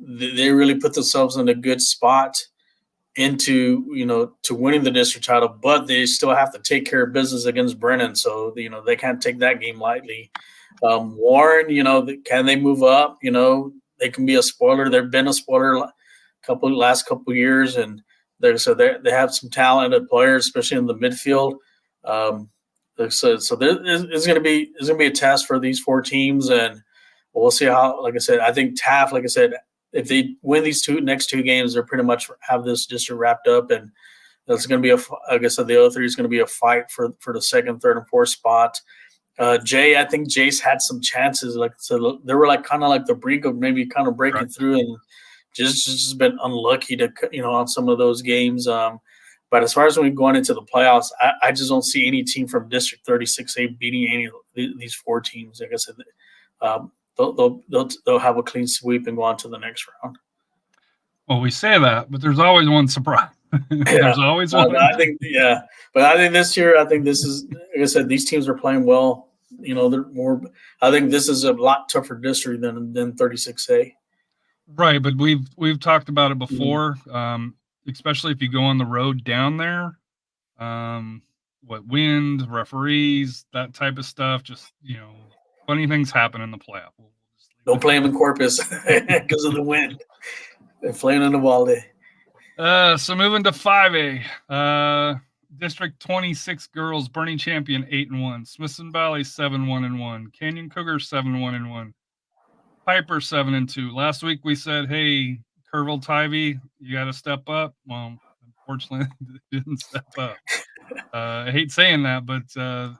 they really put themselves in a good spot into, to winning the district title, but they still have to take care of business against Brennan. So, they can't take that game lightly. Warren, can they move up? They can be a spoiler. They've been a spoiler last couple of years, and they have some talented players, especially in the midfield. So it's going to be a test for these 4 teams, and we'll see how. Like I said, I think Taft, like I said, if they win these next 2 games, they're pretty much have this district wrapped up, and that's going to be like I said, the other 3 is going to be a fight for the 2nd, 3rd, and 4th spot. Jay, I think Jay's had some chances. Like so, they were kind of like the brink of maybe kind of breaking through, and just been unlucky to on some of those games. But as far as when going into the playoffs, I just don't see any team from District 36A beating any of these 4 teams. Like I said, they'll have a clean sweep and go on to the next round. Well, we say that, but there's always one surprise. There's always one. But I think this year, this is, like I said, these teams are playing well. They're more. I think this is a lot tougher district than 36A. Right, but we've talked about it before. Especially if you go on the road down there. Wind, referees, that type of stuff. Just funny things happen in the playoff. Don't play them in Corpus because of the wind. They're playing in the Uvalde. So moving to 5A, District 26 girls, Bernie Champion 8-1, Smithson Valley 7-1-1, Canyon Cougar 7-1-1, Piper 7-2. Last week we said, hey, Kerrville Tivy, you got to step up. Well, unfortunately, they didn't step up. I hate saying that, but they're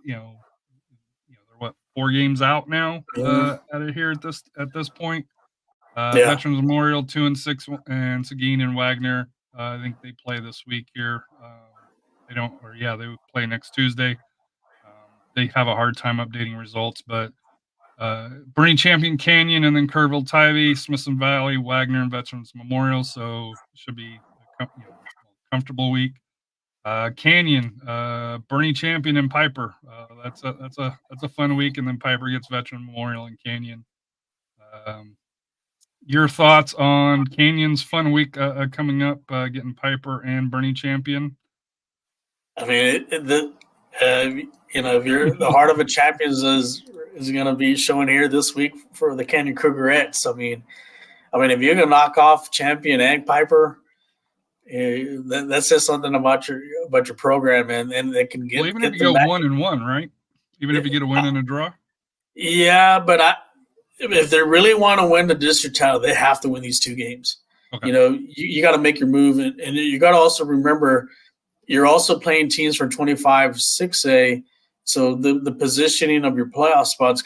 4 games out now out of here at this point. Veterans Memorial 2-6, and Seguin and Wagner. I think they play this week here. They play next Tuesday. They have a hard time updating results, but Bernie Champion, Canyon, and then Kerrville Tivy, Smithson Valley, Wagner, and Veterans Memorial. So it should be a comfortable week. Canyon, Bernie Champion, and Piper. That's a fun week, and then Piper gets Veteran Memorial and Canyon. Your thoughts on Canyon's fun week coming up, getting Piper and Bernie Champion? I mean, if you're the heart of a champions is going to be showing here this week for the Canyon Cougarettes. I mean, if you're going to knock off Champion and Piper, that says something about your program, and they can get. Well, even if you go 1-1, right? Even if you get a win and a draw. Yeah, but if they really want to win the district title, they have to win these 2 games. Okay. You got to make your move, and you got to also remember you're also playing teams from 25-6A, so the positioning of your playoff spots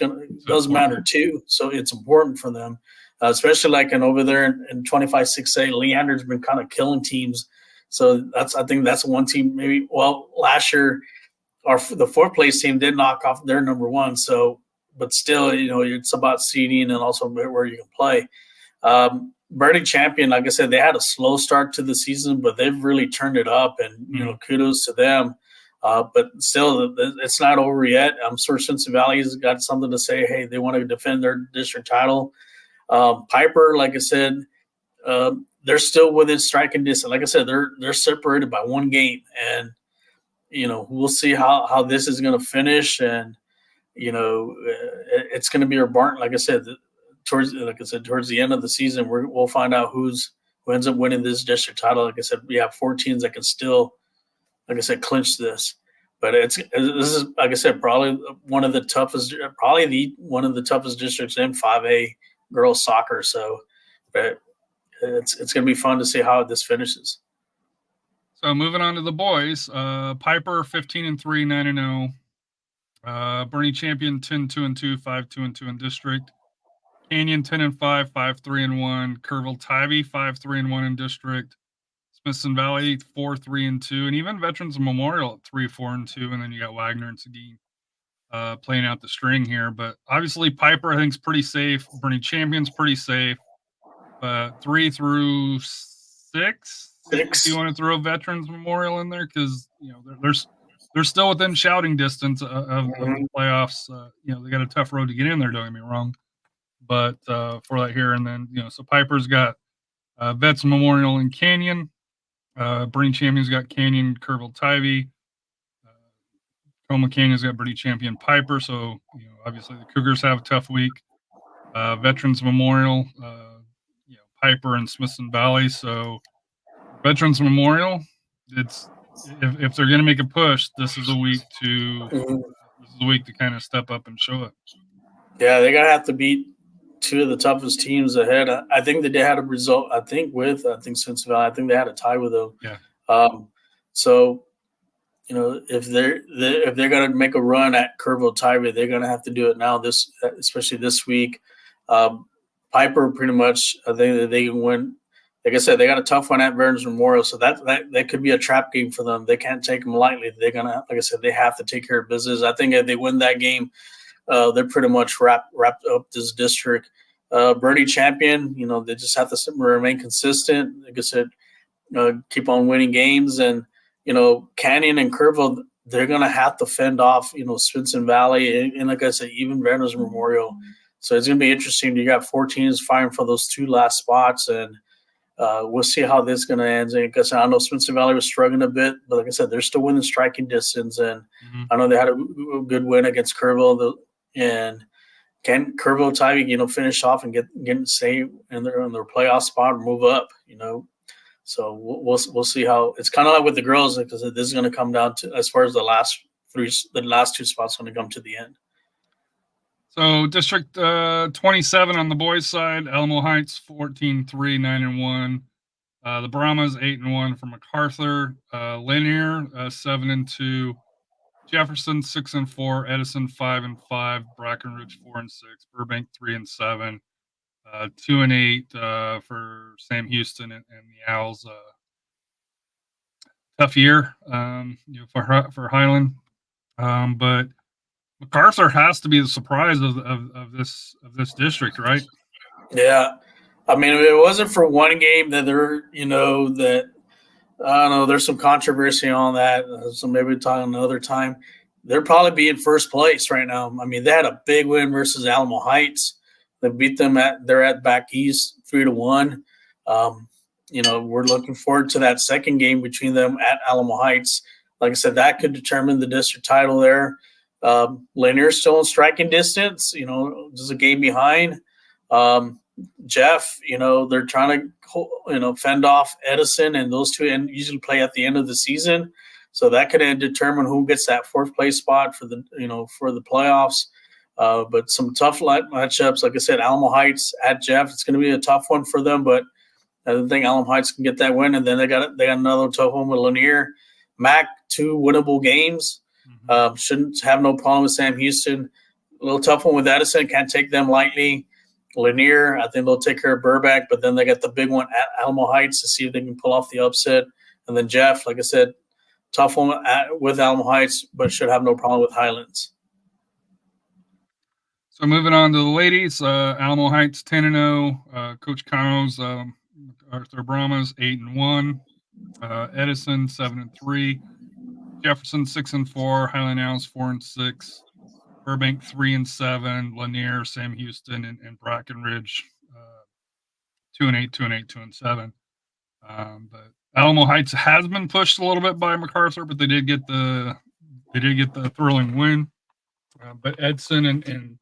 does matter too. So it's important for them, especially over there in 25-6A. Leander's been kind of killing teams, so I think that's one team. Maybe last year, the 4th place team did knock off their number 1. So. But still, it's about seeding and also where you can play. Bernie Champion, like I said, they had a slow start to the season, but they've really turned it up, and kudos to them. But still, it's not over yet. I'm sure Cincinnati Valley's got something to say. Hey, they want to defend their district title. Piper, like I said, they're still within striking distance. Like I said, they're separated by 1 game, and we'll see how this is going to finish. And it's going to be a barn. Like I said, towards the end of the season, we'll find out who ends up winning this district title. Like I said, we have 4 teams that can still, like I said, clinch this. But this is, like I said, probably one of the toughest districts in 5A girls soccer. So, but it's going to be fun to see how this finishes. So moving on to the boys, Piper 15-3, 9-0. Bernie Champion 10-2-2, 5-2-2 in district. Canyon 10-5, 5-3-1. Kerrville Tybee 5-3-1 in district. Smithson Valley 4-3-2, and even Veterans Memorial at 3-4-2, and then you got Wagner and Seguin playing out the string here. But obviously Piper I think is pretty safe. Bernie Champion's pretty safe. 3 through 6. If you want to throw Veterans Memorial in there, because they're still within shouting distance of the playoffs. They got a tough road to get in there. Don't get me wrong, but for that here, and then so Piper's got Vets Memorial and Canyon. Bernie Champion's got Canyon, Kerrville Tybee. Coma Canyon's got Bernie Champion Piper. So obviously the Cougars have a tough week. Veterans Memorial, Piper and Smithson Valley. So Veterans Memorial, it's if they're going to make a push, this is a week to kind of step up and show it. Yeah, they're gonna have to beat 2 of the toughest teams ahead. I think that they had a result. I think Smithson Valley. I think they had a tie with them. Yeah. So if they're gonna make a run at Kerrville Tybee, they're gonna have to do it now. Especially this week. Piper pretty much. I think that they can win. Like I said, they got a tough one at Veterans Memorial, so that could be a trap game for them. They can't take them lightly. They're gonna, like I said, they have to take care of business. I think if they win that game, they're pretty much wrapped up this district. Bernie Champion, they just have to remain consistent. Like I said, keep on winning games, and Canyon and Kerrville, they're gonna have to fend off Smithson Valley and like I said, even Veterans Memorial. So it's gonna be interesting. You got 4 teams fighting for those 2 last spots, and we'll see how this is going to end. Because I know Smithson Valley was struggling a bit, but like I said, they're still winning striking distance. And I know they had a good win against Kerrville. And can Kerrville Tybee, finish off and stay in their playoff spot or move up, So we'll see how it's kind of like with the girls, because this is going to come down to, as far as the last 2 spots going to come to the end. So District 27 on the boys' side, Alamo Heights 14-3, 9-1. The Brahmas 8-1 for MacArthur. Lanier 7-2. Jefferson 6-4. Edison 5-5. Brackenridge 4-6. Burbank 3-7. 2-8 for Sam Houston and the Owls. Tough year for Highland, but MacArthur has to be the surprise of this district, right? Yeah, I mean, if it wasn't for one game that that I don't know, there's some controversy on that. So maybe we'll talk another time. They're probably be in first place right now. I mean, they had a big win versus Alamo Heights. They beat them they're at back east 3-1. We're looking forward to that second game between them at Alamo Heights. Like I said, that could determine the district title there. Lanier's still in striking distance, just a game behind. Jeff, they're trying to, fend off Edison, and those 2 usually play at the end of the season. So that could determine who gets that 4th place spot for the playoffs. But some tough matchups, like I said, Alamo Heights at Jeff, it's going to be a tough one for them, but I think Alamo Heights can get that win. And then they got another tough one with Lanier. Mac, 2 winnable games. Shouldn't have no problem with Sam Houston. A little tough one with Edison. Can't take them lightly. Lanier, I think they'll take care of Burbank, but then they got the big one at Alamo Heights to see if they can pull off the upset. And then Jeff, like I said, tough one with Alamo Heights, but should have no problem with Highlands. So moving on to the ladies, Alamo Heights 10-0. Coach Cano's Arthur Brahmas 8-1. Edison 7-3. Jefferson 6-4. Highland Owls 4-6. Burbank 3-7. Lanier, Sam Houston, and Brackenridge 2-8, 2-8, 2-7. But Alamo Heights has been pushed a little bit by MacArthur, but they did get the thrilling win But Edson and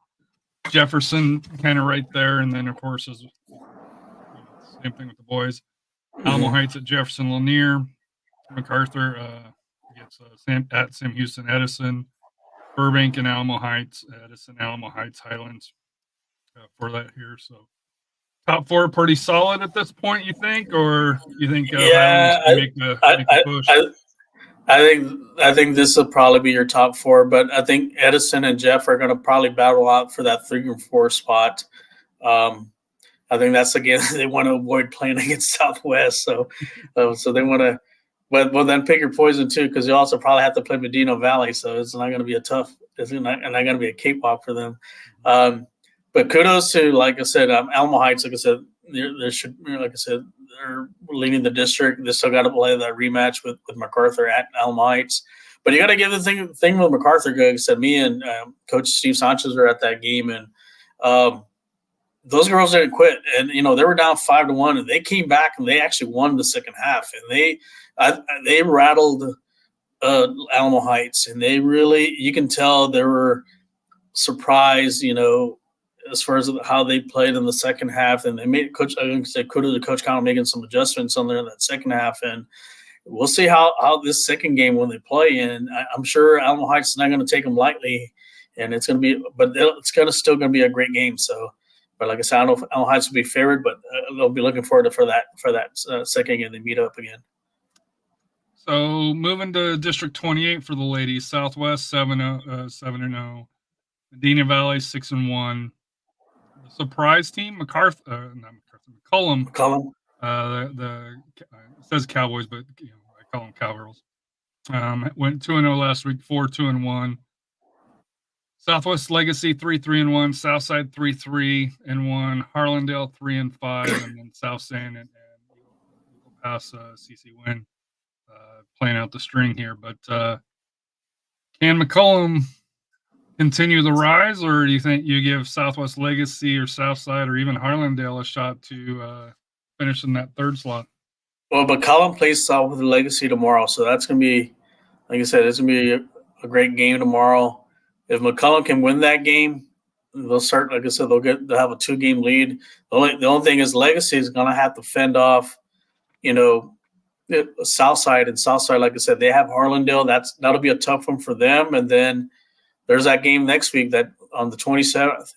Jefferson kind of right there, and then of course is same thing with the boys. Alamo Heights at Jefferson Lanier. MacArthur gets Sam Houston Edison. Burbank and Alamo Heights, Edison, Alamo Heights, Highlands for that here. So top four pretty solid at this point, you think, or you think Highlands can make the push? I think this will probably be your top four, but I think Edison and Jeff are going to probably battle out for that 3 or 4 spot. I think that's again they want to avoid playing against Southwest, so they want to. But then pick your poison too, because you also probably have to play Medina Valley, so it's not going to be it's not going to be a cakewalk for them. But kudos to, like I said, Alamo Heights. Like I said, they're leading the district. They still got to play that rematch with MacArthur at Alamo Heights. But you got to give the thing with MacArthur. Like I said, me and Coach Steve Sanchez were at that game, and those girls didn't quit. And they were down 5-1, and they came back and they actually won the second half, and they rattled Alamo Heights, and you can tell they were surprised, as far as how they played in the second half. And they made kudos to Coach Connell making some adjustments on there in that second half. And we'll see how this second game when they play. And I'm sure Alamo Heights is not going to take them lightly, and it's going to be, but it's still going to be a great game. So, but like I said, I don't know if Alamo Heights will be favored, but they'll be looking forward for that second game they meet up again. So moving to District 28 for the ladies, Southwest 7-0, Medina Valley 6-1. The surprise team, McCollum. It says Cowboys, but I call them Cowgirls. Went 2-0 last week, 4-2-1. Southwest Legacy 3-3-1, Southside 3-3-1, Harlandale 3-5, and then South San and Eagle Pass CC win. Playing out the string here, but can McCollum continue the rise, or do you think you give Southwest Legacy or Southside or even Harlandale a shot to finish in that third slot? Well, McCollum plays Southwest Legacy tomorrow, so that's going to be, like I said, it's going to be a great game tomorrow. If McCollum can win that game, they'll start. Like I said, they'll have a 2-game lead. The only thing is Legacy is going to have to fend off, Southside, like I said, they have Harlandale. That'll be a tough one for them. And then there's that game next week that on the 27th.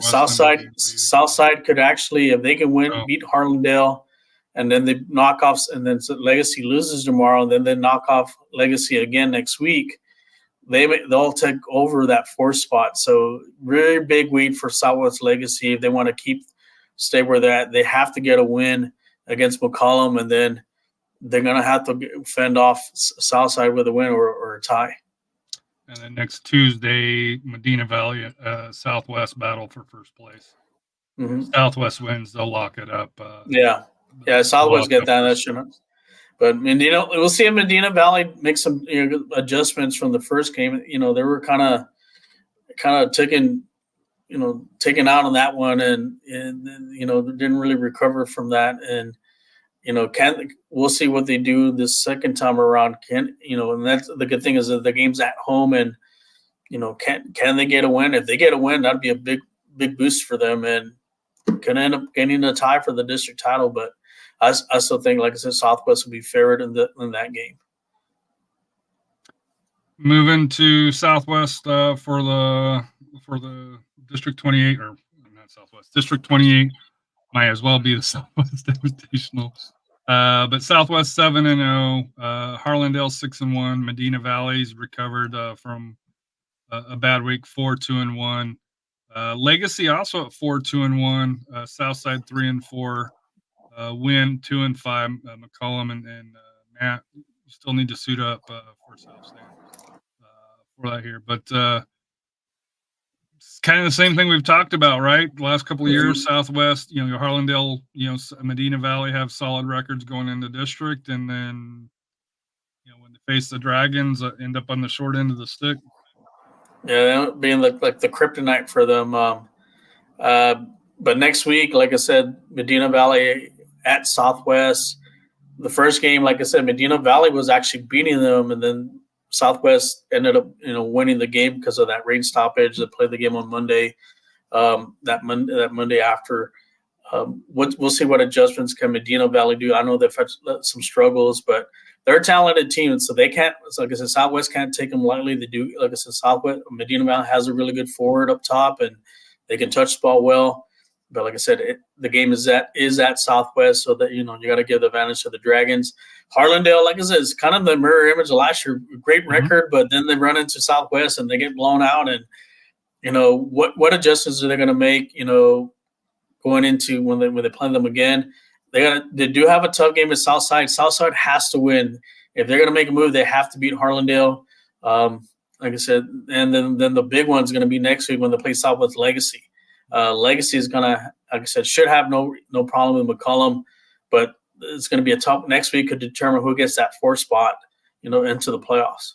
Southside could actually, if they can beat Harlandale, and then they knock off, and then Legacy loses tomorrow, and then they knock off Legacy again next week. They'll take over that 4th spot. So really big week for Southwest Legacy if they want to stay where they're at. They have to get a win against McCollum, and then they're going to have to fend off Southside with a win or a tie. And then next Tuesday, Medina Valley Southwest battle for first place. Mm-hmm. Southwest wins, they'll lock it up. Southwest get that shouldn't. But Medina, we'll see if Medina Valley make some adjustments from the first game. They were kind of taken out on that one, and didn't really recover from that. And we'll see what they do this second time around. And that's the good thing is that the game's at home, and can they get a win? If they get a win, that'd be a big boost for them, and could end up getting a tie for the district title. But I still think, like I said, Southwest will be favored in that game. Moving to Southwest for the District 28, or not Southwest, District 28 might as well be the Southwest Invitational. But Southwest 7-0, Harlandale 6-1, Medina Valley's recovered from a bad week, 4-2-1. Legacy also at 4-2-1, Southside 3-4, Win 2-5. McCollum and Matt, you still need to suit up for South San for that here, but it's kind of the same thing we've talked about, right? The last couple of years, Southwest, Harlandale, Medina Valley have solid records going into district, and then when they face the Dragons, end up on the short end of the stick. Yeah, being like the kryptonite for them. But next week, like I said, Medina Valley at Southwest. The first game, like I said, Medina Valley was actually beating them, and then Southwest ended up, winning the game because of that rain stoppage. They played the game on Monday. That Monday after. We'll see what adjustments can Medina Valley do. I know they've had some struggles, but they're a talented team, and so they can't. So like I said, Southwest can't take them lightly. They do, like I said, Southwest Medina Valley has a really good forward up top, and they can touch the ball well. But like I said, the game is at Southwest, so that you got to give the advantage to the Dragons. Harlandale, like I said, is kind of the mirror image of last year. Great record, but then they run into Southwest and they get blown out. And what adjustments are they going to make? Going into when they play them again, they do have a tough game at Southside. Southside has to win if they're going to make a move. They have to beat Harlandale. Like I said, and then the big one's going to be next week when they play Southwest Legacy. Legacy is going to, like I said, should have no problem with McCollum, but it's going to be a tough next week to determine who gets that 4th spot, into the playoffs.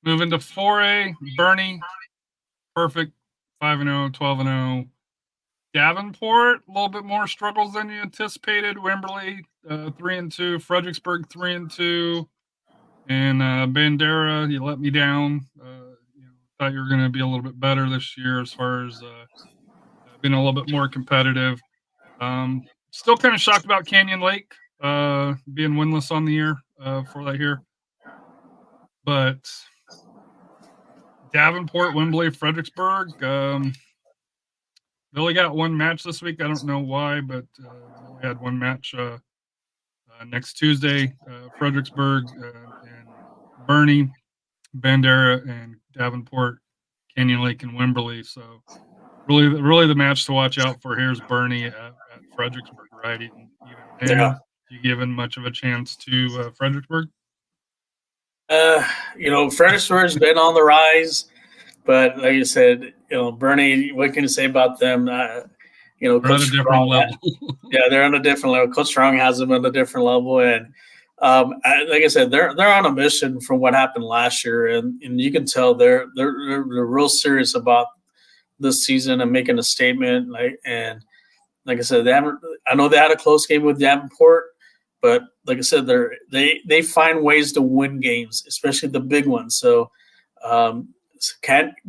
Moving to 4A, Bernie, perfect, 5-0, 12-0. Davenport, a little bit more struggles than you anticipated. Wimberley, 3-2. Fredericksburg, 3-2. And Bandera, you let me down. Thought you were going to be a little bit better this year as far as being a little bit more competitive. Still kind of shocked about Canyon Lake being winless on the year for that year. But Davenport, Wimberley, Fredericksburg, they only got one match this week. I don't know why, but they only had one match next Tuesday. Fredericksburg and Bernie, Bandera, and Davenport, Canyon Lake, and Wimberley. So really the match to watch out for here is Bernie at Fredericksburg, right? You given much of a chance to Fredericksburg? Fredericksburg's been on the rise, but like you said, Bernie, what can you say about them? They're Coach on a different level. They're on a different level. Coach Strong has them on a different level, and like I said, they're on a mission from what happened last year, and you can tell they're real serious about this season and making a statement. And like I said, I know they had a close game with Davenport, but like I said, they find ways to win games, especially the big ones. So,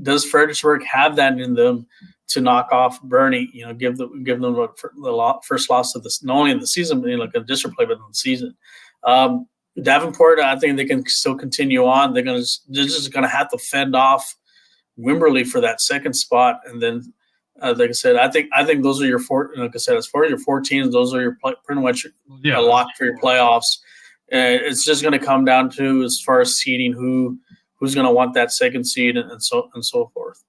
does Fredericksburg have that in them to knock off Bernie? Give them the first loss of this, not only in the season, but like a district play, but in the season. Davenport, I think they can still continue on. They're just gonna have to fend off Wimberley for that 2nd spot, and then like I said, I think those are your 4. Like I said, as far as your 4 teams, those are your pretty much a lock for your playoffs. It's just going to come down to, as far as seeding, who's going to want that 2nd seed and so forth.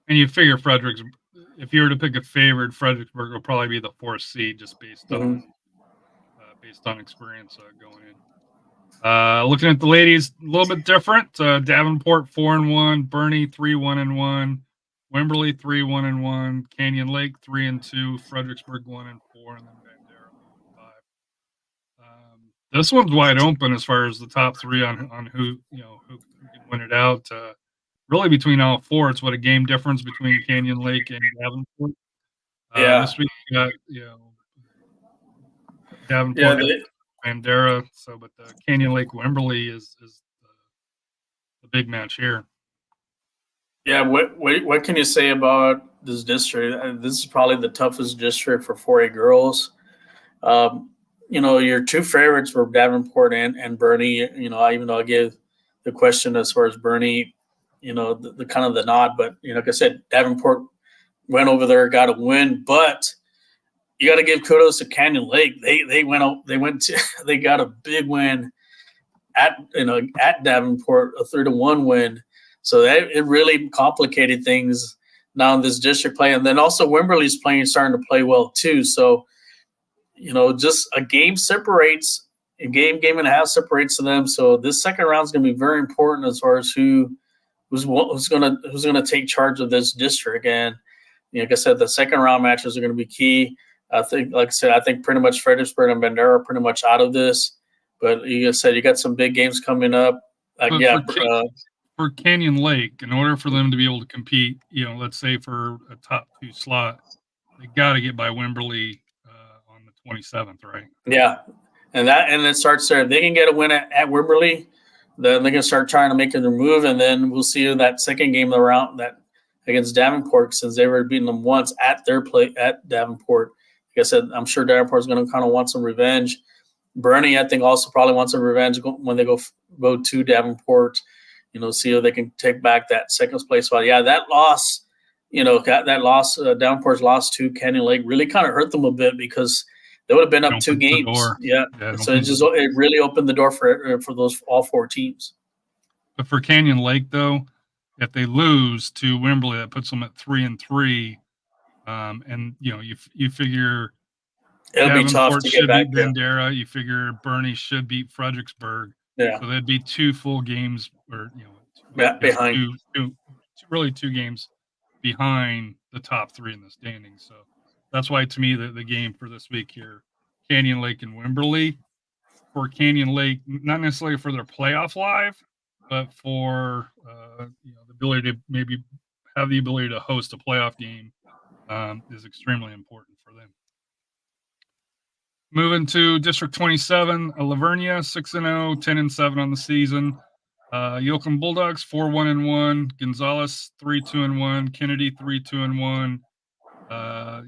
And you figure Fredericksburg, if you were to pick a favorite, Fredericksburg will probably be the 4th seed just based on experience going in. Looking at the ladies, a little bit different. Davenport 4-1, Bernie 3-1-1, Wimberley 3-1-1, Canyon Lake 3-2, Fredericksburg 1-4, and then Bandera 5. This one's wide open as far as the top 3 on who can win it out. Really between all 4, it's what a game difference between Canyon Lake and Davenport. This week we got Davenport and Bandera. So, but the Canyon Lake Wimberley is the big match here. Yeah, what can you say about this district? This is probably the toughest district for 4A girls. Your 2 favorites were Davenport and Bernie. Even though I gave the question as far as Bernie, the kind of the nod, but like I said, Davenport went over there, got a win, but you got to give kudos to Canyon Lake. They got a big win at Davenport, a 3-1 win. So it really complicated things now in this district play. And then also Wimberley's starting to play well too. So, just a game and a half separates them. So this second round is going to be very important as far as who's going to take charge of this district. And like I said, the second round matches are going to be key. I think, like I said, I think pretty much Fredericksburg and Bandera are pretty much out of this. But you said you got some big games coming up. For Canyon Lake, in order for them to be able to compete, let's say for a top 2 slot, they got to get by Wimberley on the 27th, right? Yeah, and it starts there. If they can get a win at Wimberley, then they can start trying to make their move, and then we'll see in that second game of the round that against Davenport, since they were beating them once at their play at Davenport. Like I said, I'm sure Davenport's going to kind of want some revenge. Bernie, I think, also probably wants some revenge when they go to Davenport. See if they can take back that second place spot. Yeah, that loss, Davenport's loss to Canyon Lake really kind of hurt them a bit because they would have been up 2 games. Yeah, so it really opened the door for those all 4 teams. But for Canyon Lake, though, if they lose to Wimberley, that puts them at 3-3. And you figure it'll be tough to get back. Beat Bandera. You figure Bernie should beat Fredericksburg. Yeah. So that'd be 2 full games, or behind. Really 2 games behind the top 3 in the standings. So that's why, to me, the game for this week here, Canyon Lake and Wimberley. For Canyon Lake, not necessarily for their playoff live, but for the ability to maybe have the ability to host a playoff game is extremely important for them. Moving to District 27, Lavernia 6-0, 10-7 on the season. Yoakum Bulldogs 4-1-1, Gonzales 3-2-1, Kennedy 3-2-1,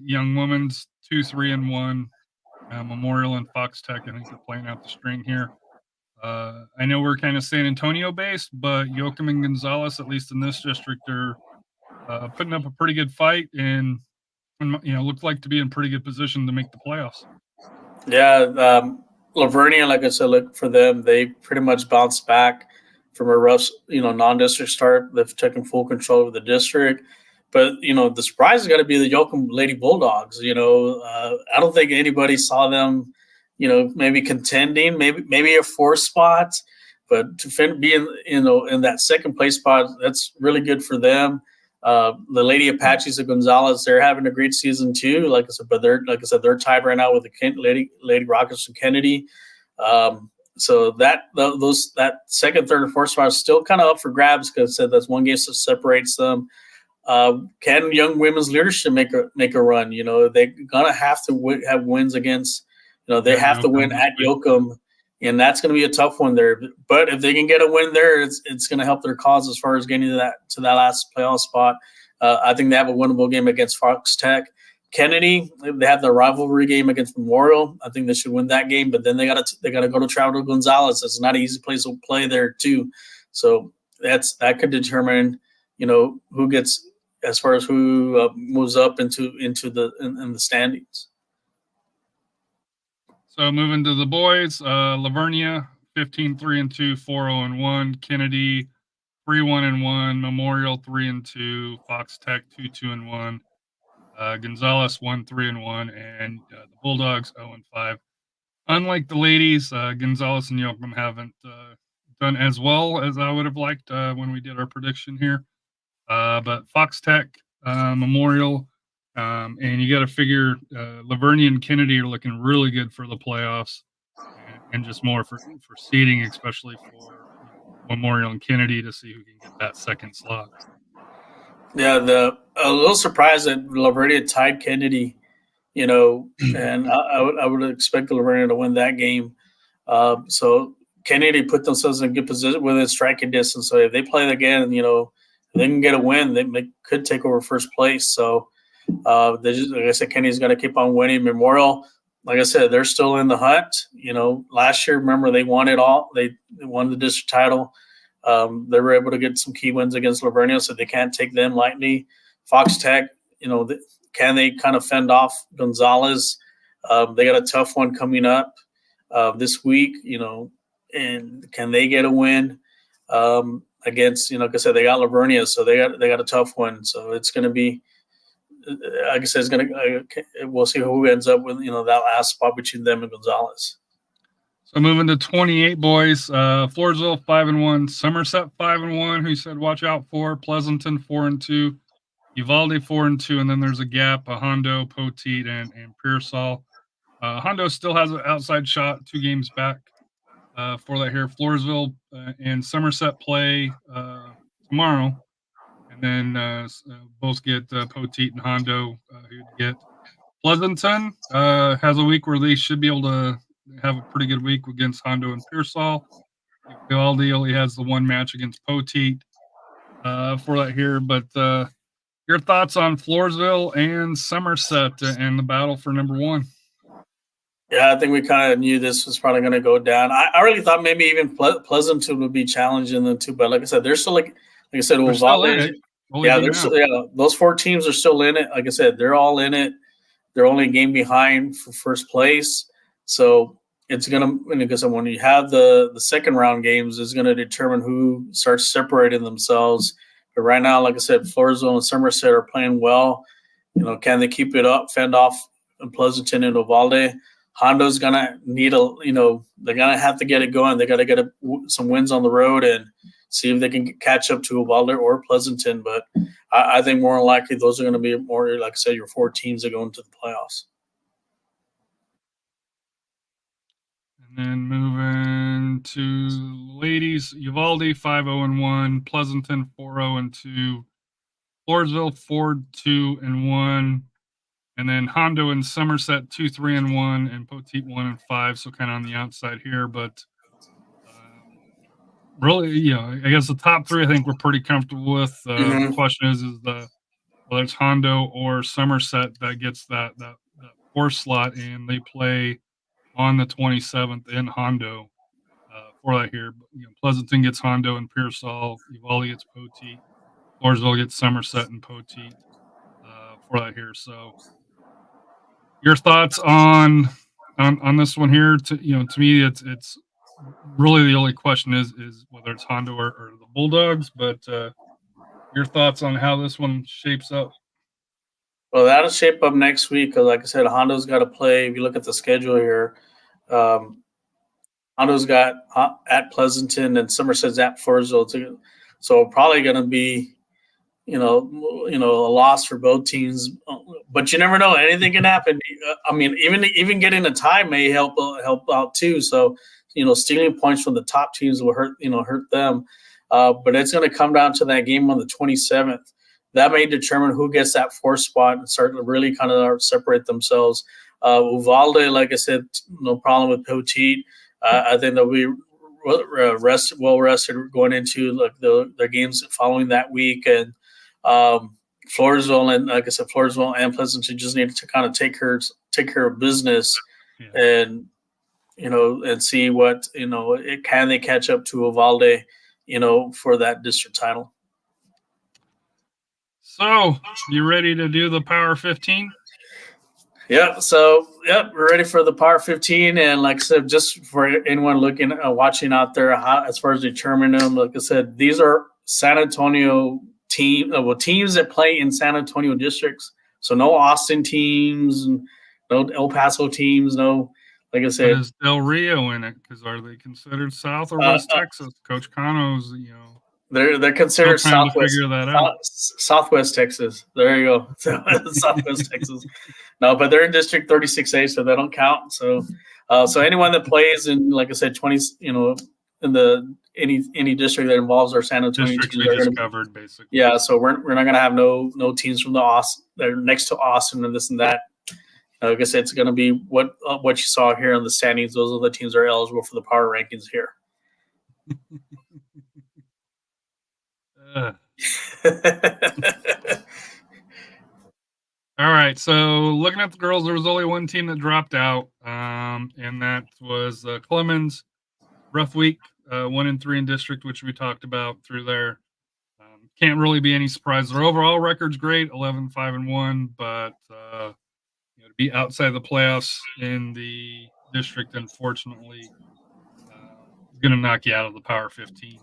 Young Women's 2-3-1, Memorial and Fox Tech. I think they're playing out the string here. I know we're kind of San Antonio based, but Yoakum and Gonzales, at least in this district, are putting up a pretty good fight and look like to be in pretty good position to make the playoffs. Yeah, Lavernia, like I said, look for them. They pretty much bounced back from a rough, non-district start. They've taken full control of the district. But, the surprise is going to be the Yoakum Lady Bulldogs. I don't think anybody saw them, maybe contending, maybe a 4th spot. But to be in that second place spot, that's really good for them. The Lady Apaches of Gonzales, they're having a great season too. Like I said, but they're tied right now with the Lady Rockets and Kennedy. So that second, third, and 4th spot is still kind of up for grabs because that's one game that separates them. Can Young Women's Leadership make a run? They're gonna have to have wins against. They have to win at Yoakum, and that's going to be a tough one there. But if they can get a win there, it's going to help their cause as far as getting to that last playoff spot. I think they have a winnable game against Fox Tech. Kennedy, they have the rivalry game against Memorial. I think they should win that game. But then they got to go to travel to Gonzales. It's not an easy place to play there too. So that could determine who gets as far as who moves up into the standings. So moving to the boys, Lavernia 15-3-2, 4-0-1, Kennedy 3-1-1, Memorial 3-2, Fox Tech 2-2-1, Gonzales 1-3-1, and the Bulldogs 0-5. Unlike the ladies, Gonzales and Yoakum haven't done as well as I would have liked when we did our prediction here. But Fox Tech, Memorial, and you got to figure Lavernia and Kennedy are looking really good for the playoffs, and just more for seeding, especially for Memorial and Kennedy to see who can get that second slot. Yeah, a little surprised that Lavernia tied Kennedy, and I would expect Lavernia to win that game. So Kennedy put themselves in a good position within striking distance. So if they play again, they can get a win. They could take over first place. So. Like I said, Kennedy's going to keep on winning. Memorial, like I said, they're still in the hunt. Last year, remember, they won it all. They won the district title. They were able to get some key wins against Lavernia, so they can't take them lightly. Fox Tech, can they kind of fend off Gonzales? They got a tough one coming up this week, and can they get a win against, like I said, they got Lavernia, so they got a tough one. So it's going to be, like I said, we'll see who ends up with that last spot between them and Gonzales. So moving to 28 boys, Floresville 5-1, Somerset 5-1. Who said watch out for Pleasanton 4-2, Uvalde 4-2, and then there's a gap: Hondo, Poteet, and Pearsall. Hondo still has an outside shot, 2 games back for that here. Floresville and Somerset play tomorrow. And then both get Poteet and Hondo who get. Pleasanton has a week where they should be able to have a pretty good week against Hondo and Pearsall. Uvalde only has the one match against Poteet for that here. But your thoughts on Floresville and Somerset and the battle for number one? Yeah, I think we kind of knew this was probably going to go down. I really thought maybe even Pleasanton would be challenging them too, but like I said, they're still like I said, Uvalde. Yeah, those 4 teams are still in it. Like I said, they're all in it. They're only a game behind for first place. So it's going to, because when you have the second round games, it's going to determine who starts separating themselves. But right now, like I said, Floresville and Somerset are playing well. Can they keep it up, fend off Pleasanton and Uvalde? Hondo's going to need they're going to have to get it going. They got to get some wins on the road and see if they can catch up to Uvalde or Pleasanton. But I think more than likely those are going to be more, like I said, your 4 teams that go into the playoffs. And then moving to ladies, Uvalde 5-0-1, Pleasanton 4-0-2, Floresville 4-2-1, and then Hondo and Somerset 2-3-1, and Poteet 1-5. So kind of on the outside here, but really, I guess the top 3 I think we're pretty comfortable with. The question is whether it's Hondo or Somerset that gets that 4th slot, and they play on the 27th in Hondo for that here. Pleasanton gets Hondo and Pearsall. Uvalde gets Poteet. Floresville gets Somerset and Poteet for that here. So, your thoughts on this one here? To me, it's really the only question is whether it's Hondo or the Bulldogs. But your thoughts on how this one shapes up? Well, that'll shape up next week because, like I said, Hondo's got to play. If you look at the schedule here, Hondo's got at Pleasanton and Somerset's at Floresville. So probably going to be, a loss for both teams. But you never know; anything can happen. I mean, even getting a tie may help out too. So stealing points from the top teams will hurt them. But it's going to come down to that game on the 27th. That may determine who gets that 4th spot and start to really kind of separate themselves. Uvalde, like I said, no problem with Poteet. I think they'll be well rested going into their games following that week. And Floresville, and like I said, Floresville and Pleasanton just need to kind of take care of business, and see what can they catch up to Uvalde, for that district title. So, you ready to do the Power 15? Yeah. So, we're ready for the Power 15. And like I said, just for anyone watching out there, as far as determining them, like I said, these are San Antonio teams that play in San Antonio districts. So, no Austin teams, no El Paso teams, no, like I said. Is Del Rio in it? Because are they considered South or West Texas? Coach Cano's, They're considered Southwest. Figure that out. Southwest Texas. There you go. Southwest Texas. No, but they're in District 36A, so they don't count. So, anyone that plays in, like I said, 20, in the any district that involves our San Antonio districts teams, we just covered basically. Yeah, so we're not going to have no teams from the Austin. They're next to Austin and this and that. Like I said, it's going to be what you saw here in the standings. Those are the teams that are eligible for the power rankings here. All right, so looking at the girls, there was only one team that dropped out, and that was Clemens. Rough week, 1-3 in district, which we talked about through there. Can't really be any surprise. Their overall record's great, 11-5-1, but to be outside the playoffs in the district, unfortunately, is going to knock you out of the Power 15.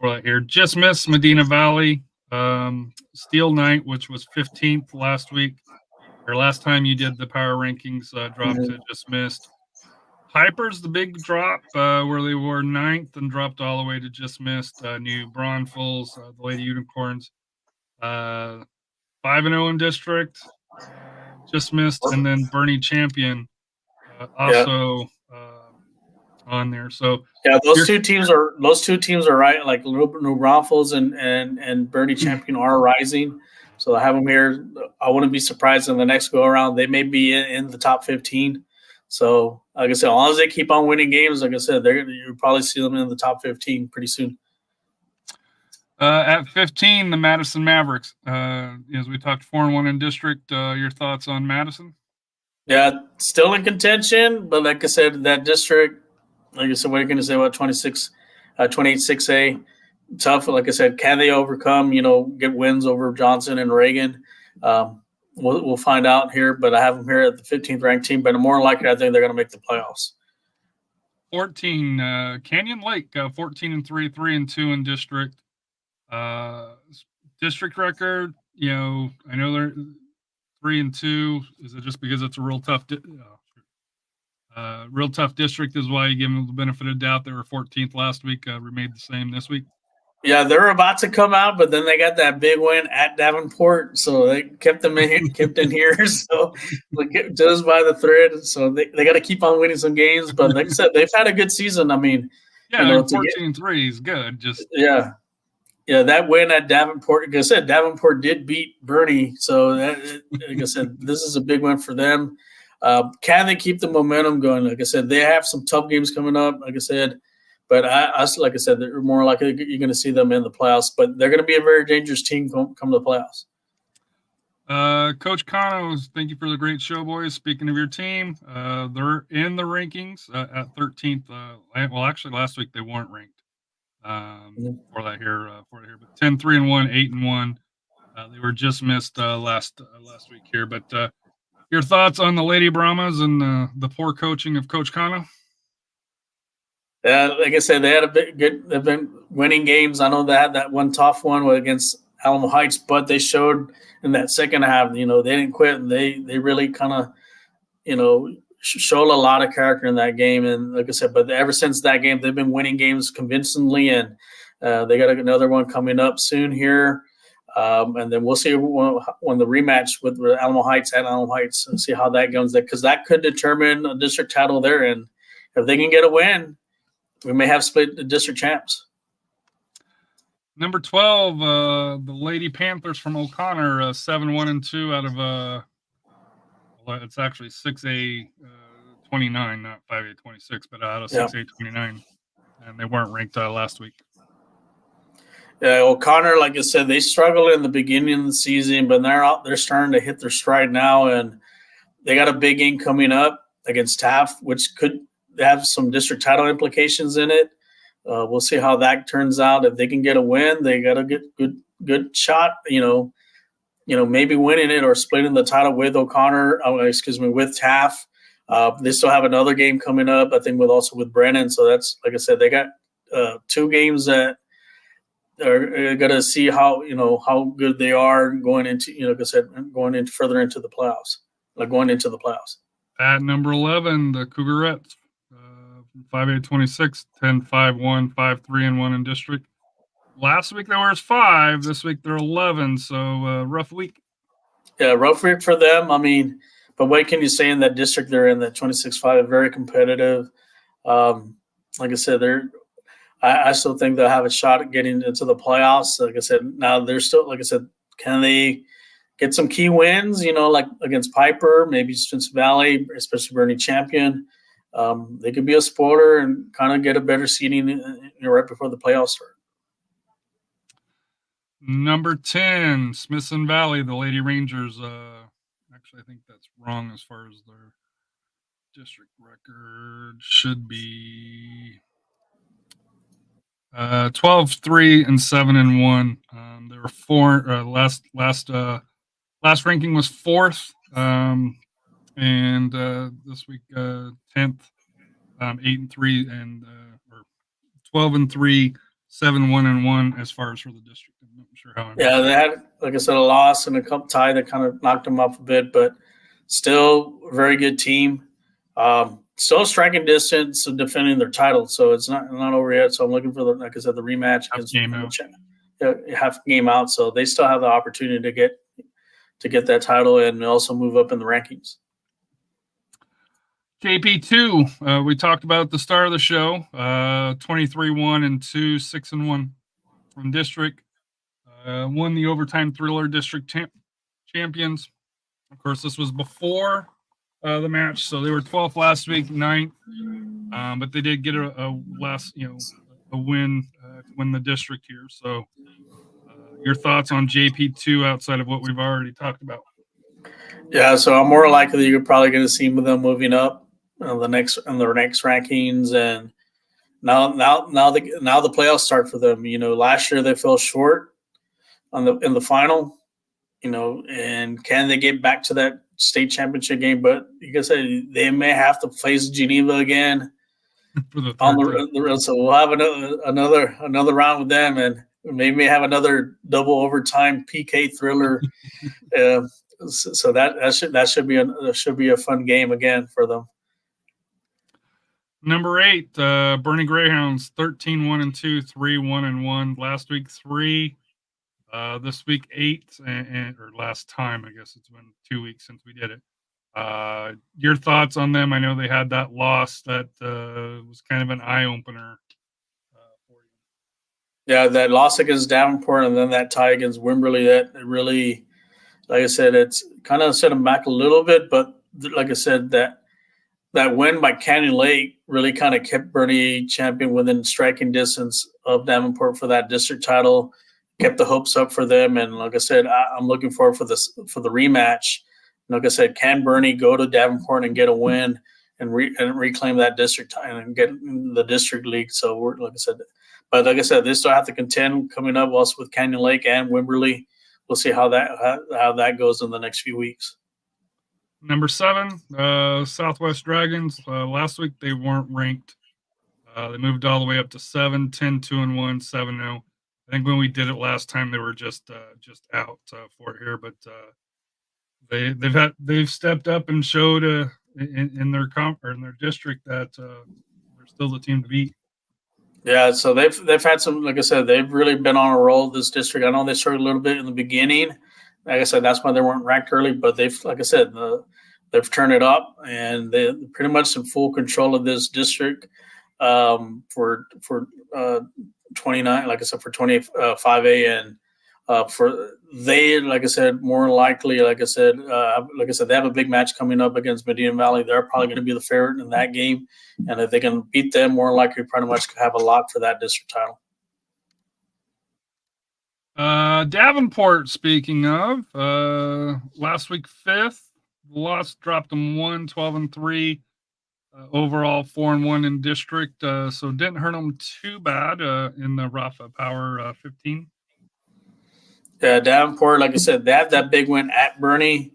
For that here, just missed Medina Valley, Steel Knight, which was 15th last week, or last time you did the power rankings, dropped to just missed. Pipers, the big drop, where they were 9th and dropped all the way to just missed. New Braunfels, the Lady Unicorns, 5-0 in district, just missed, and then Bernie Champion also on there. So those two teams are right. Like New Braunfels and Bernie Champion are rising. So I have them here. I wouldn't be surprised in the next go around. They may be in the top 15. So, like I said, as long as they keep on winning games, like I said, you'll probably see them in the top 15 pretty soon. At 15, the Madison Mavericks. As we talked 4-1 in district, your thoughts on Madison? Yeah, still in contention, but like I said, that district, like I said, what are you going to say about 28 6A? Tough. Like I said, can they overcome, get wins over Johnson and Reagan? We'll find out here, but I have them here at the 15th ranked team, but more likely I think they're going to make the playoffs. 14, Canyon Lake, 14-3, 3-2 in district. District record, I know they're 3-2. Is it just because it's a real tough district is why you give them the benefit of doubt? They were 14th last week, remained the same this week. Yeah, they're about to come out, but then they got that big win at Davenport, so they kept in here. So just by the thread. So they got to keep on winning some games. But like I said, they've had a good season. I mean, 14-3 is good. Yeah, that win at Davenport. Like I said, Davenport did beat Bernie, so like I said, this is a big win for them. Can they keep the momentum going? Like I said, they have some tough games coming up. Like I said. But like I said, they're more likely you're going to see them in the playoffs. But they're going to be a very dangerous team come to the playoffs. Coach Cano, thank you for the great show, boys. Speaking of your team, they're in the rankings at 13th. Well, actually, last week they weren't ranked for that here. But 10-3-1, 8-1. They were just missed last week here. But your thoughts on the Lady Brahmas and the poor coaching of Coach Cano? Yeah, like I said, they had a bit good. They've been winning games. I know they had that one tough one against Alamo Heights, but they showed in that second half, they didn't quit. And they really kind of, showed a lot of character in that game. And like I said, but ever since that game, they've been winning games convincingly. And they got another one coming up soon here. And then we'll see when the rematch with Alamo Heights at Alamo Heights and see how that goes. Because that could determine a district title there. And if they can get a win, we may have split the district champs. Number 12, the Lady Panthers from O'Connor, 7-1-2 out of it's actually 6A 29, not 5A 26, but out of 6A 29, and they weren't ranked last week. Yeah, O'Connor, like I said, they struggled in the beginning of the season, but they're starting to hit their stride now, and they got a big game coming up against TAPPS, which could have some district title implications in it. We'll see how that turns out. If they can get a win, they got a good shot. Maybe winning it or splitting the title with O'Connor. With TAPPS. They still have another game coming up, I think, with Brennan. So that's, like I said, they got 2 games that are going to see how good they are going into, like I said, going further into the playoffs. At number 11, the Cougarettes. 5A 26, 10-5-1, 5-3-1 in district. Last week they were 5. This week they're 11. So rough week. Yeah, rough week for them. I mean, but what can you say in that district they're in? That 26-5, very competitive. Like I said, I still think they'll have a shot at getting into the playoffs. Like I said, now they're still, like I said, can they get some key wins? Like against Piper, maybe Spencer Valley, especially Bernie Champion. They could be a spoiler and kind of get a better seeding right before the playoffs start. Number 10, Smithson Valley, the Lady Rangers. Actually, I think that's wrong as far as their district record should be 12-3 and 7-1. They were 4. Last ranking was 4th. And this week 10th, 8-3 and or 12-3, 7-1-1 as far as for the district. I'm not sure how. Yeah, they had, like I said, a loss and a cup tie that kind of knocked them off a bit, but still a very good team. Still striking distance of defending their title, so it's not over yet. So I'm looking for like I said, the rematch half game out. So they still have the opportunity to get that title and also move up in the rankings. JP2, we talked about at the start of the show, 23-1-2, 6-1 from district. Won the overtime thriller district champions. Of course, this was before the match. So they were 12th last week, 9th, but they did get a win to win the district here. So your thoughts on JP2 outside of what we've already talked about? Yeah, so I'm more likely you're probably going to see them moving up in their next rankings, and now the playoffs start for them. Last year they fell short in the final. And can they get back to that state championship game? But like I said, they may have to face Geneva again For the on third the road. So we'll have another round with them, and maybe have another double overtime PK thriller. So that should be a fun game again for them. Number 8, Bernie Greyhounds, 13-1-2, 3-1-1. Last week 3, this week 8, or last time, I guess it's been 2 weeks since we did it. Your thoughts on them? I know they had that loss that was kind of an eye opener for you. Yeah, that loss against Davenport and then that tie against Wimberley, that really, like I said, it's kind of set them back a little bit. But like I said, that win by Canyon Lake really kind of kept Bernie champion within striking distance of Davenport for that district title, kept the hopes up for them. And like I said, I'm looking forward for the rematch. Like I said, can Bernie go to Davenport and get a win and reclaim that district title and get the district league? So like I said, they still have to contend coming up also with Canyon Lake and Wimberley. We'll see how that goes in the next few weeks. Number 7, Southwest Dragons. Last week they weren't ranked. They moved all the way up to 7, 10, 2-1, 7-0. I think when we did it last time, they were just out for here, but they've stepped up and showed in their district that they're still the team to beat. Yeah, so they've had some, like I said, they've really been on a roll this district. I know they struggled a little bit in the beginning. Like I said, that's why they weren't ranked early, but they've they've turned it up, and they're pretty much in full control of this district for 29, like I said, for 25A, and like I said, more likely, like I said, they have a big match coming up against Medina Valley. They're probably going to be the favorite in that game, and if they can beat them, more likely, pretty much have a lock for that district title. Davenport, speaking of, last week 5th, loss dropped them 1, 12-3, overall 4-1 in district. So didn't hurt them too bad in the Rafa Power 15. Yeah, Davenport, like I said, they have that big win at Bernie.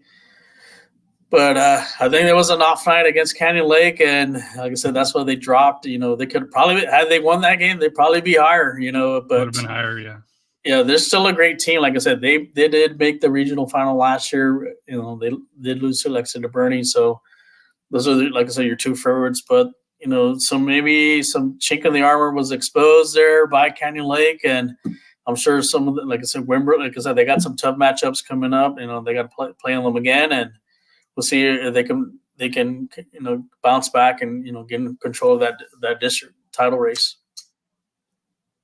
But I think there was an off night against Canyon Lake, and like I said, that's why they dropped. They could probably, had they won that game, they'd probably be higher. But would have been higher, yeah. Yeah, they're still a great team. Like I said, they did make the regional final last year. They did lose to, like I said, to Bernie. So those are, like I said, your two favorites. But so maybe some chink in the armor was exposed there by Canyon Lake, and I'm sure some of the, like I said, Wimberley, like I said, they got some tough matchups coming up. They got to play on them again, and we'll see if they can bounce back and get in control of that district title race.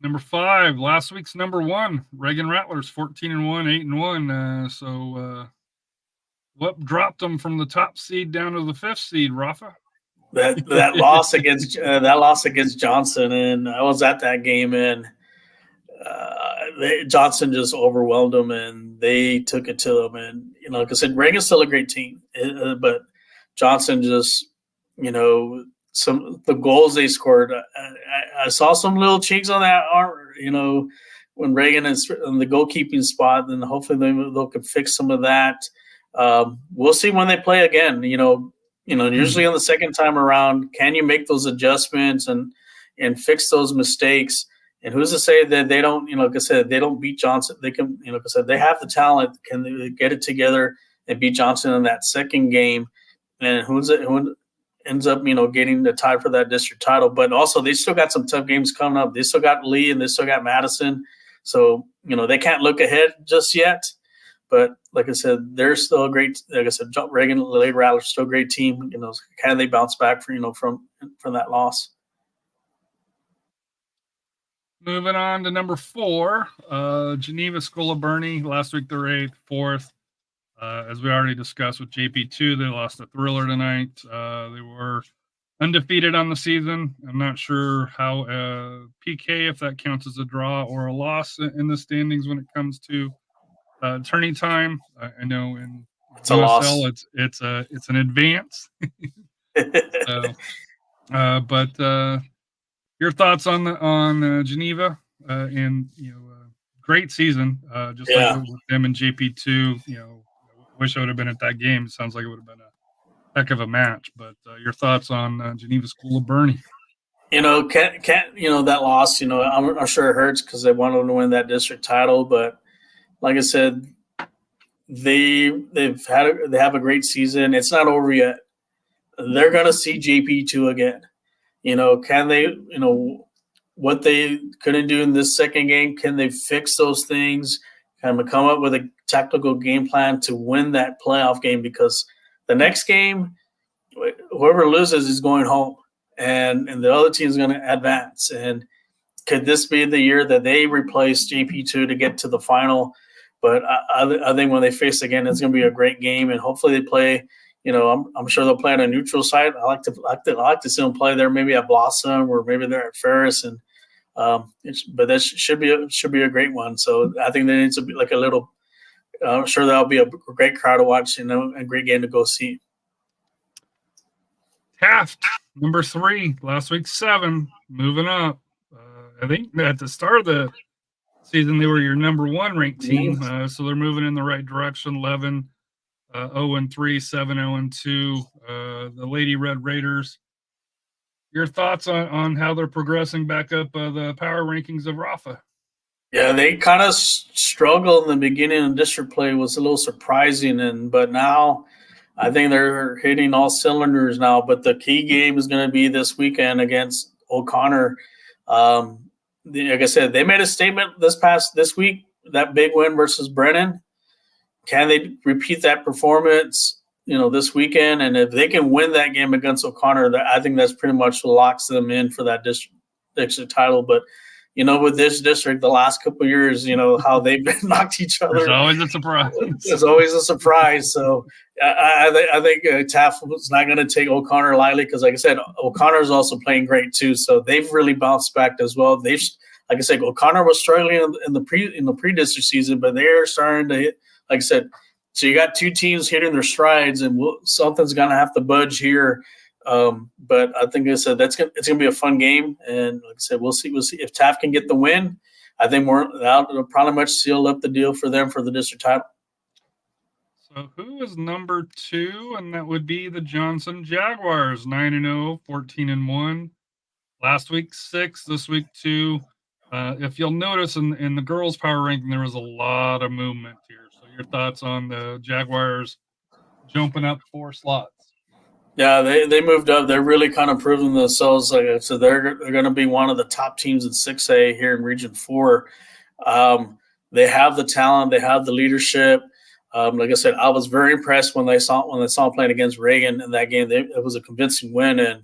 Number 5, last week's number 1, Reagan Rattlers, 14-1, 8-1. So what dropped them from the top seed down to the 5th seed, Rafa? That loss against Johnson, and I was at that game, and Johnson just overwhelmed them, and they took it to them. And like I said, Reagan's still a great team, but Johnson just the goals they scored. I saw some little cheeks on that arm, when Reagan is in the goalkeeping spot, then hopefully they'll can fix some of that. We'll see when they play again. Usually on the second time around, can you make those adjustments and fix those mistakes? And who's to say that they don't, like I said, they don't beat Johnson? They can, like I said, they have the talent. Can they get it together and beat Johnson in that second game? And who ends up, getting the tie for that district title? But also, they still got some tough games coming up. They still got Lee and they still got Madison. So, they can't look ahead just yet. But like I said, they're still a great. Like I said, Reagan, Lady Rattlers, still a great team. Can they bounce back from that loss? Moving on to number 4, Geneva School of Bernie. Last week they're 8th, 4th. As we already discussed with JP2, they lost a thriller tonight. They were undefeated on the season. I'm not sure how PK, if that counts as a draw or a loss in the standings when it comes to tourney time. I know in It's a loss. USL it's an advance. So, but your thoughts on Geneva and great season, just Yeah. like with them and JP2. Wish I would have been at that game. It sounds like it would have been a heck of a match. But your thoughts on Geneva School of Bernie? Can't that loss. I'm sure it hurts because they wanted to win that district title, but like I said, they have a great season. It's not over yet. They're gonna see JP2 again. Can they? What they couldn't do in this second game, can they fix those things? Kind of come up with a tactical game plan to win that playoff game, because the next game, whoever loses is going home, and the other team is going to advance. And could this be the year that they replace JP2 to get to the final? But I think when they face again, it's going to be a great game, and hopefully they play. I'm sure they'll play on a neutral site. I like to see them play there, maybe at Blossom or maybe they're at Ferris, and but that should be a great one. So I think there needs to be like a little. I'm sure that'll be a great crowd to watch, a great game to go see. Taft, number 3, last week 7, moving up. I think at the start of the season they were your number 1 ranked team, so they're moving in the right direction. 11, 0-3, 7-0-2. The Lady Red Raiders. Your thoughts on how they're progressing back up the power rankings of Rafa? Yeah, they kind of struggled in the beginning of district play. Was a little surprising, but now I think they're hitting all cylinders now. But the key game is going to be this weekend against O'Connor. Like I said, they made a statement this week, that big win versus Brennan. Can they repeat that performance, this weekend? And if they can win that game against O'Connor, I think that's pretty much what locks them in for that district title. But with this district, the last couple of years, how they've been knocked each other. There's always a surprise. There's always a surprise. So I think Taft was not going to take O'Connor lightly, because, like I said, O'Connor is also playing great too. So they've really bounced back as well. Like I said, O'Connor was struggling in the pre-district season, but they're starting to hit. Like I said, so you got 2 teams hitting their strides, and something's going to have to budge here. But I think, like I said, it's going to be a fun game, and like I said, we'll see if Taft can get the win. I think that'll probably much seal up the deal for them for the district title. So who is number 2? And that would be the Johnson Jaguars, 9-0, 14-1. Last week 6, this week 2. If you'll notice in the girls' power ranking, there was a lot of movement here. So your thoughts on the Jaguars jumping up 4 slots? Yeah, they moved up. They're really kind of proving themselves. Like I said, they're going to be one of the top teams in 6A here in Region 4. They have the talent. They have the leadership. Like I said, I was very impressed when they saw them playing against Reagan in that game. It was a convincing win.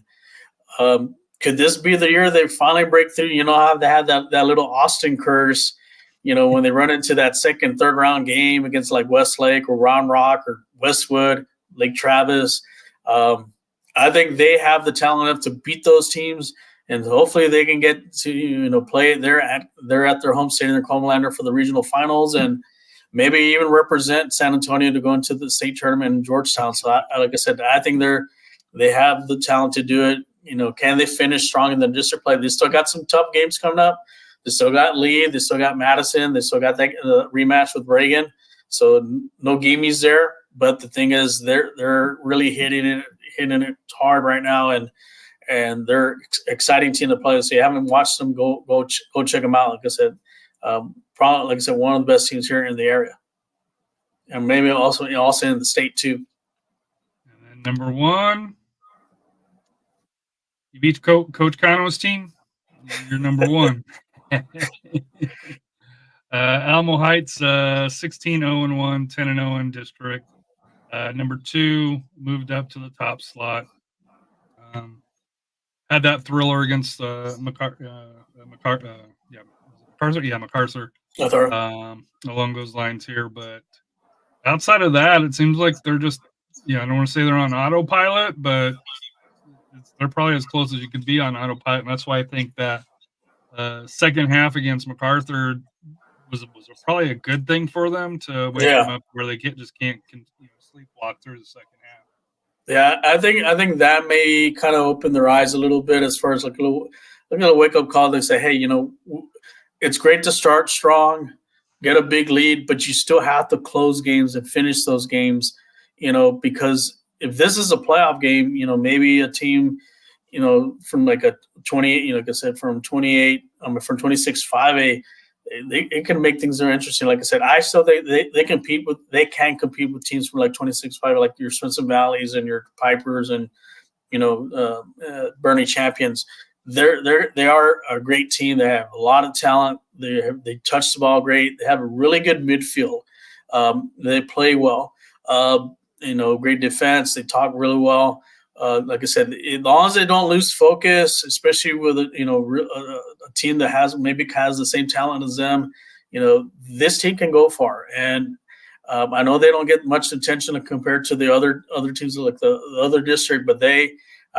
And could this be the year they finally break through? How they had that little Austin curse, when they run into that second, third round game against like Westlake or Round Rock or Westwood, Lake Travis. I think they have the talent enough to beat those teams, and hopefully they can get to play it there at their home state in their Homelander for the regional finals, and maybe even represent SanAntonio to go into the state tournament in Georgetown. So, like I said, I think they have the talent to do it. Can they finish strong in the district play? They still got some tough games coming up. They still got Lee. They still got Madison. They still got that rematch with Reagan. So no gimmies there. But the thing is, they're really hitting it hard right now, and they're exciting team to play. So you haven't watched them, go check them out. Like I said, probably, like I said, one of the best teams here in the area, and maybe also in the state too. And then number 1, you beat Coach Cano's team. You're number 1. Alamo Heights, 16-0-1, 10-0 in district. Number 2 moved up to the top slot. Had that thriller against MacArthur. Along those lines here, but outside of that, it seems like they're just, I don't want to say they're on autopilot, but they're probably as close as you could be on autopilot. And that's why I think that second half against MacArthur was probably a good thing for them to wake them up where they can't sleepwalk through the second half. Yeah, I think that may kind of open their eyes a little bit as far as like a wake up call. They say, hey, it's great to start strong, get a big lead, but you still have to close games and finish those games, because if this is a playoff game, maybe a team, from like a 28, like I said, from 28, from 26-5A, it can make things more interesting. Like I said, I still think they can compete with teams from like 26-5, like your Swenson Valleys and your Pipers and Bernie Champions. They are a great team. They have a lot of talent. They touch the ball great. They have a really good midfield. They play well. Great defense. They talk really well. Like I said, as long as they don't lose focus, especially with a team that has the same talent as them, this team can go far. And I know they don't get much attention compared to the other teams like the other district, but I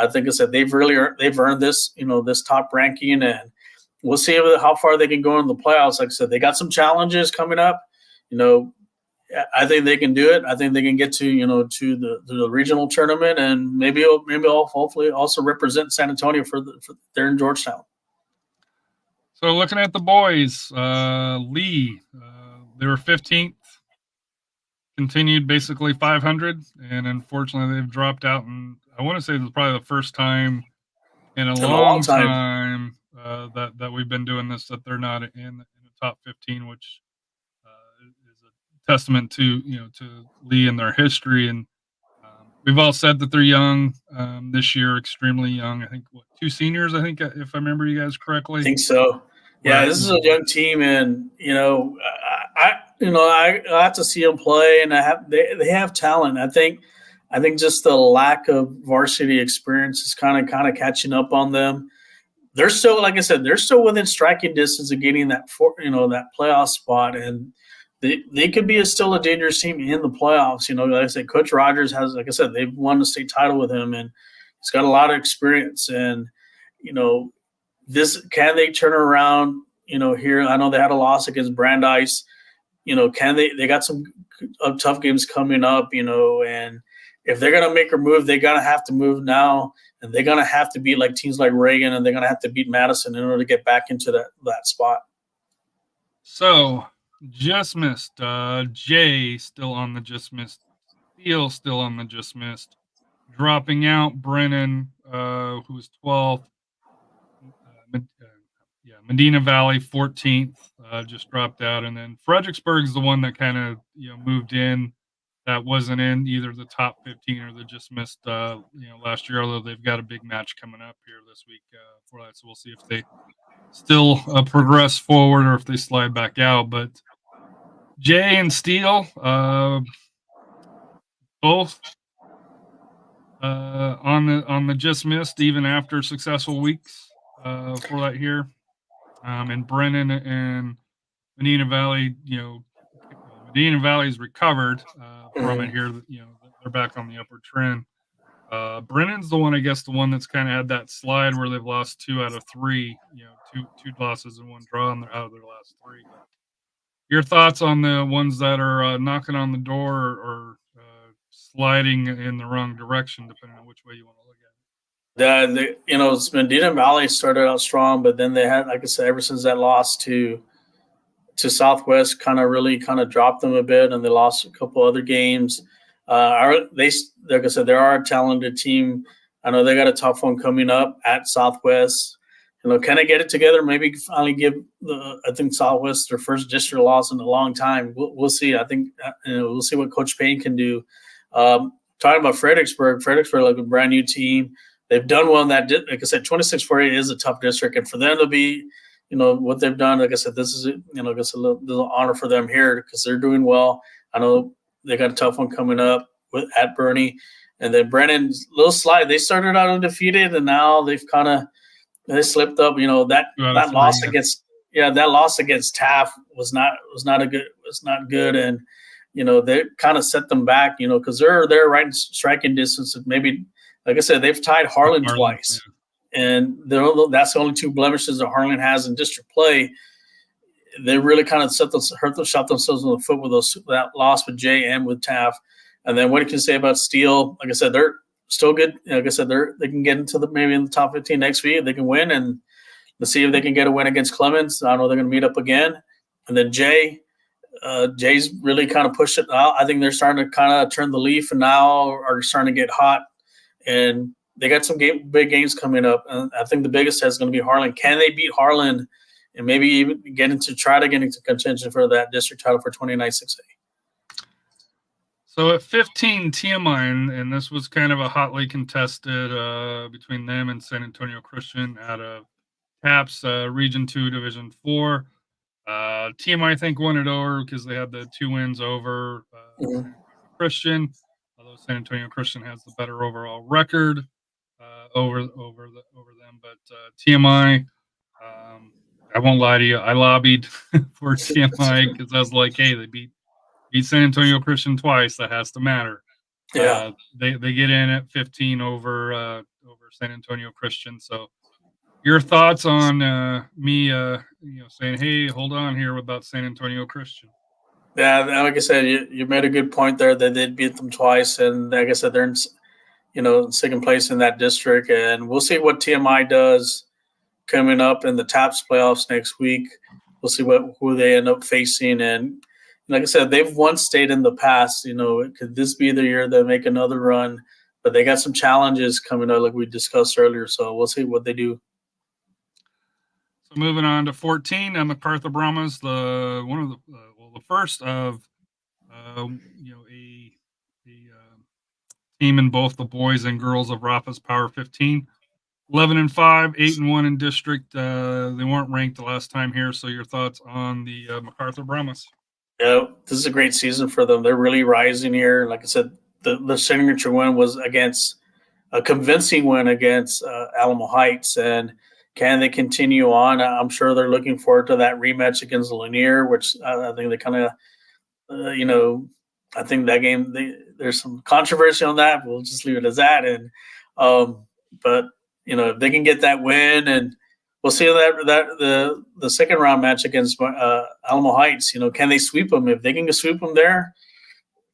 think I said they've earned this this top ranking, and we'll see how far they can go in the playoffs. Like I said, they got some challenges coming up. I think they can do it. I think they can get to the regional tournament, and maybe I'll hopefully also represent SanAntonio for there in Georgetown. So looking at the boys, Lee, they were 15th, continued basically 500, and unfortunately they've dropped out. And I want to say this is probably the first time in a long time that we've been doing this that they're not in the top 15, which is a testament to to Lee and their history. And we've all said that they're young this year, extremely young. I think two seniors. I think if I remember you guys correctly. I think so. Yeah, this is a young team, and I have to see them play, and they have talent. I think just the lack of varsity experience is kind of catching up on them. They're still, like I said, within striking distance of getting that that playoff spot, and they could be still a dangerous team in the playoffs. Like I said, Coach Rogers has, like I said, they've won the state title with him, and he's got a lot of experience. And can they turn around? Here I know they had a loss against Brandeis. Can they got some tough games coming up? And if they're gonna make a move, they're gonna have to move now, and they're gonna have to beat like teams like Reagan, and they're gonna have to beat Madison in order to get back into that spot. So just missed. Jay still on the just missed. Steele still on the just missed. Dropping out. Brennan, who's 12th. Medina Valley 14th, just dropped out, and then Fredericksburg's the one that kind of moved in, that wasn't in either the top 15 or they just missed last year. Although they've got a big match coming up here this week for that, so we'll see if they still progress forward or if they slide back out. But Jay and Steele, both on the just missed, even after successful weeks for that here. And Brennan and Medina Valley, Medina Valley's recovered from it here. They're back on the upward trend. Brennan's the one that's kind of had that slide where they've lost 2 out of 3. Two losses and 1 draw, and they're out of their last 3. Your thoughts on the ones that are knocking on the door or sliding in the wrong direction, depending on which way you want to look at it? Medina Valley started out strong, but then they had, like I said, ever since that loss to Southwest, really dropped them a bit, and they lost a couple other games. Like I said, they are a talented team. I know they got a tough one coming up at Southwest. Can they get it together? Maybe finally give I think Southwest their first district loss in a long time. We'll see. I think we'll see what Coach Payne can do. Talking about Fredericksburg, like a brand new team. They've done well in that. Like I said, 26-48 is a tough district, and for them to be, what they've done. Like I said, this is I guess a little honor for them here because they're doing well. I know they got a tough one coming up at Bernie, and then Brennan's little slide. They started out undefeated, and now they slipped up. That loss against TAPPS was not good, and they kind of set them back, because they're right in striking distance. Maybe, like I said, they've tied Harlan twice. Yeah. And that's the only 2 blemishes that Harlan has in district play. They really kind of shot themselves in the foot with that loss with Jay and with Taft. And then what you can say about Steele, like I said, they're still good. Like I said, they can get into maybe in the top 15 next week. They can win, and let's see if they can get a win against Clemens. I know they're going to meet up again. And then Jay's really kind of pushed it out. I think they're starting to kind of turn the leaf and now are starting to get hot. And they got some big games coming up. And I think the biggest test is going to be Harlan. Can they beat Harlan and maybe even try to get into contention for that district title for 29 6A? So at 15, TMI, and this was kind of a hotly contested between them and San Antonio Christian out of TAPPS, Region 2, Division 4. TMI, I think, won it over because they had the 2 wins over Christian, although San Antonio Christian has the better overall record over them. But TMI, I won't lie to you, I lobbied for TMI because I was like, hey, they beat San Antonio Christian twice. That has to matter. Yeah, they get in at 15 over San Antonio Christian. So, your thoughts on me, saying, "Hey, hold on here about San Antonio Christian"? Yeah, like I said, you made a good point there. They did beat them twice, and like I said, they're in second place in that district, and we'll see what TMI does coming up in the TAPPS playoffs next week. We'll see who they end up facing, and like I said, they've won state in the past. Could this be the year they make another run? But they got some challenges coming up, like we discussed earlier. So we'll see what they do. So moving on to 14, MacArthur Brahmas, the first of a team in both the boys and girls of Rafa's Power 15. 11-5, 8-1 in district. They weren't ranked the last time here. So your thoughts on the MacArthur Brahmas? Yeah, this is a great season for them. They're really rising here. Like I said, the signature win was against a convincing win against Alamo Heights, and can they continue on? I'm sure they're looking forward to that rematch against Lanier, which I think they kind of, I think that game, there's some controversy on that. We'll just leave it as that. And, but, if they can get that win, and we'll see that the second round match against Alamo Heights, can they sweep them? If they can sweep them there,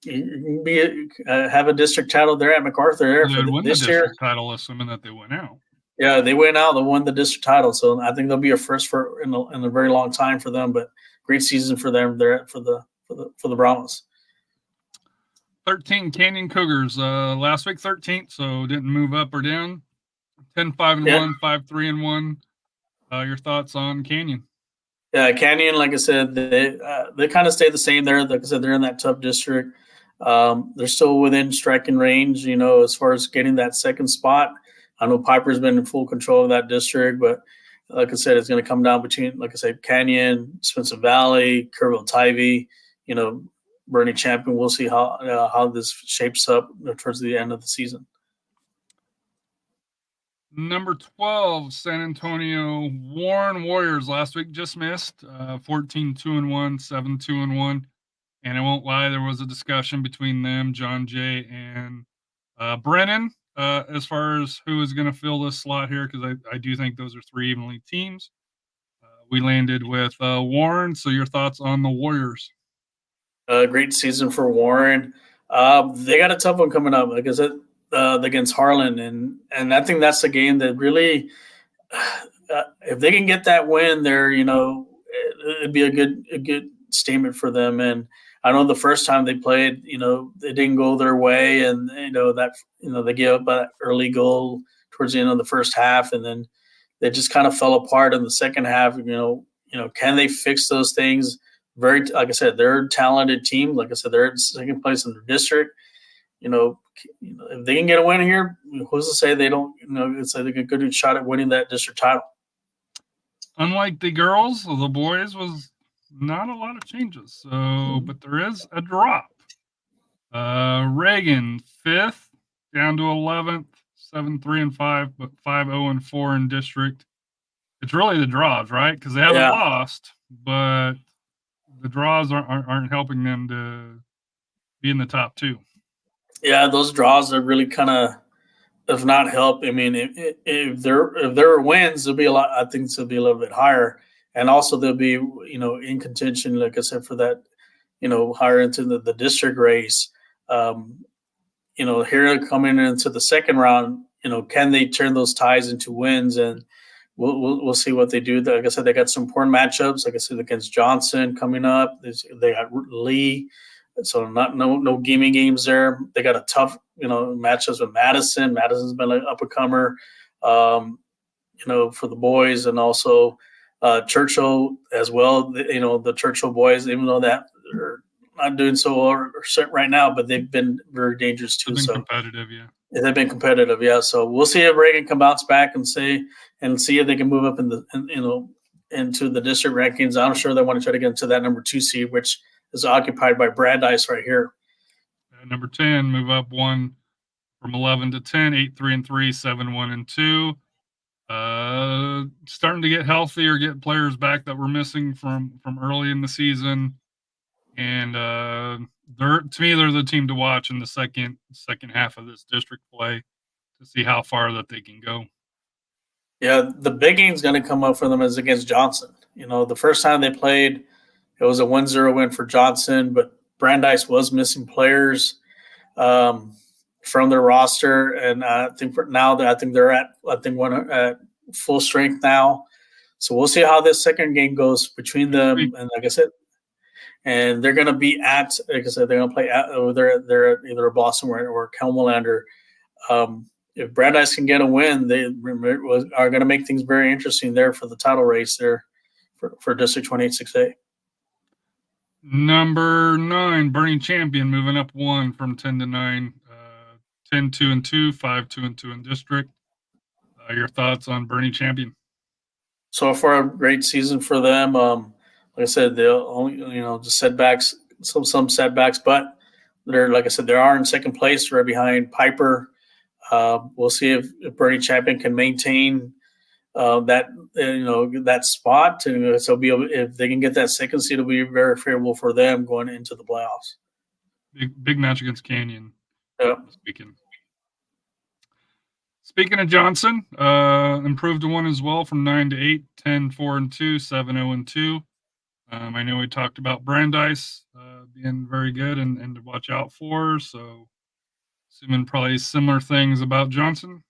you can have a district title there at MacArthur. They would win the district title, assuming that they win out. Yeah, they went out. They won the district title, so I think they'll be a first in a very long time for them. But great season for them there for the Brahmas. 13 Canyon Cougars last week, 13th, so didn't move up or down. 10-5-1, 5-3-1. Your thoughts on Canyon? Yeah, Canyon, like I said, they kind of stay the same there. Like I said, they're in that tough district. They're still within striking range, as far as getting that second spot. I know Piper's been in full control of that district, but like I said, it's going to come down between, like I said, Canyon, Spencer Valley, Kerrville, Tivy, Bernie Champion. We'll see how this shapes up towards the end of the season. Number 12, San Antonio Warren Warriors last week just missed 14-2-1, 7-2-1. And I won't lie, there was a discussion between them, John Jay and Brennan, as far as who is going to fill this slot here, because I do think those are 3 evenly teams. We landed with Warren. So your thoughts on the Warriors? Great season for Warren. They got a tough one coming up, like I said, against Harlan, and I think that's the game that really, if they can get that win there, it'd be a good statement for them. And I know the first time they played, it didn't go their way, and they gave up an early goal towards the end of the first half, and then they just kind of fell apart in the second half. Can they fix those things? Like I said, they're a talented team. Like I said, they're in second place in their district. If they can get a win here, who's to say they don't? It's like a good shot at winning that district title. Unlike the girls, the boys was not a lot of changes. So, but there is a drop. Reagan 5th down to 11th, 7-3-5, but 5-0-4 in district. It's really the draws, right? Because they haven't lost, but the draws aren't helping them be in the top two. Yeah, those draws are really kind of, if not help. I mean, if there are wins, there'll be a lot. I think it'll be a little bit higher, and also they'll be in contention, like I said, for that higher into the district race. Here coming into the second round, can they turn those ties into wins? And we'll see what they do. Like I said, they got some important matchups. Like I said, against Johnson coming up, they got Lee. So no gaming games there. They got a tough matchups with Madison. Madison's been an up and comer, for the boys, and also Churchill as well. The Churchill boys, even though that they're not doing so well right now, but they've been very dangerous too. They've been competitive, yeah. They've been competitive, yeah. So we'll see if Reagan can bounce back and see if they can move up into the district rankings. I'm sure they want to try to get into that number 2 seed, which is occupied by Brandeis right here. Number 10, move up one from 11 to 10, 8-3-3, 7-1-2. Starting to get healthy or get players back that were missing from early in the season. And they're the team to watch in the second half of this district play to see how far that they can go. Yeah, the big game's going to come up for them is against Johnson. The first time they played, it was a 1-0 win for Johnson, but Brandeis was missing players from their roster, and I think they're at full strength now. So we'll see how this second game goes between them. And like I said, and they're going to be they're going to play they're at either Blossom or Kelmolander. If Brandeis can get a win, they are going to make things very interesting there for the title race there for District 28-6A. Number 9, Burning Champion, moving up one from 10 to 9, 10-2-2, 5-2-2 in district. Your thoughts on Burning Champion? So far, a great season for them. Like I said, they'll only just setbacks, some setbacks, but they're, like I said, they are in second place, right behind Piper. We'll see if Burning Champion can maintain that spot, and so if they can get that second seed, it'll be very favorable for them going into the playoffs. Big match against Canyon. Yeah. Speaking of Johnson, improved to 1 as well from 9 to 8, 10-4-2, 7-0-2. I know we talked about Brandeis being very good and to watch out for. So, assuming probably similar things about Johnson.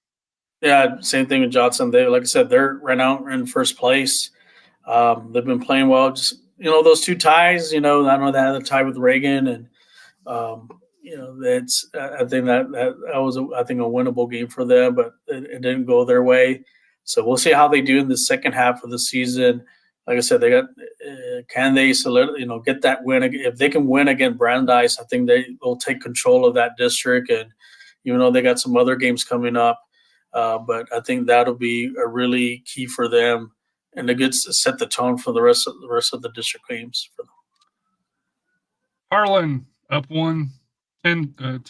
Yeah, same thing with Johnson. Like I said, they're right now in first place. They've been playing well. Just those 2 ties. I know they had a tie with Reagan, and that's I think that was a winnable game for them, but it didn't go their way. So we'll see how they do in the second half of the season. Like I said, they got can they get that win? If they can win against Brandeis, I think they will take control of that district. And even though they got some other games coming up, but I think that'll be a really key for them, and a good set the tone for the rest of the district games for them. Harlan up 1, 10-3-3,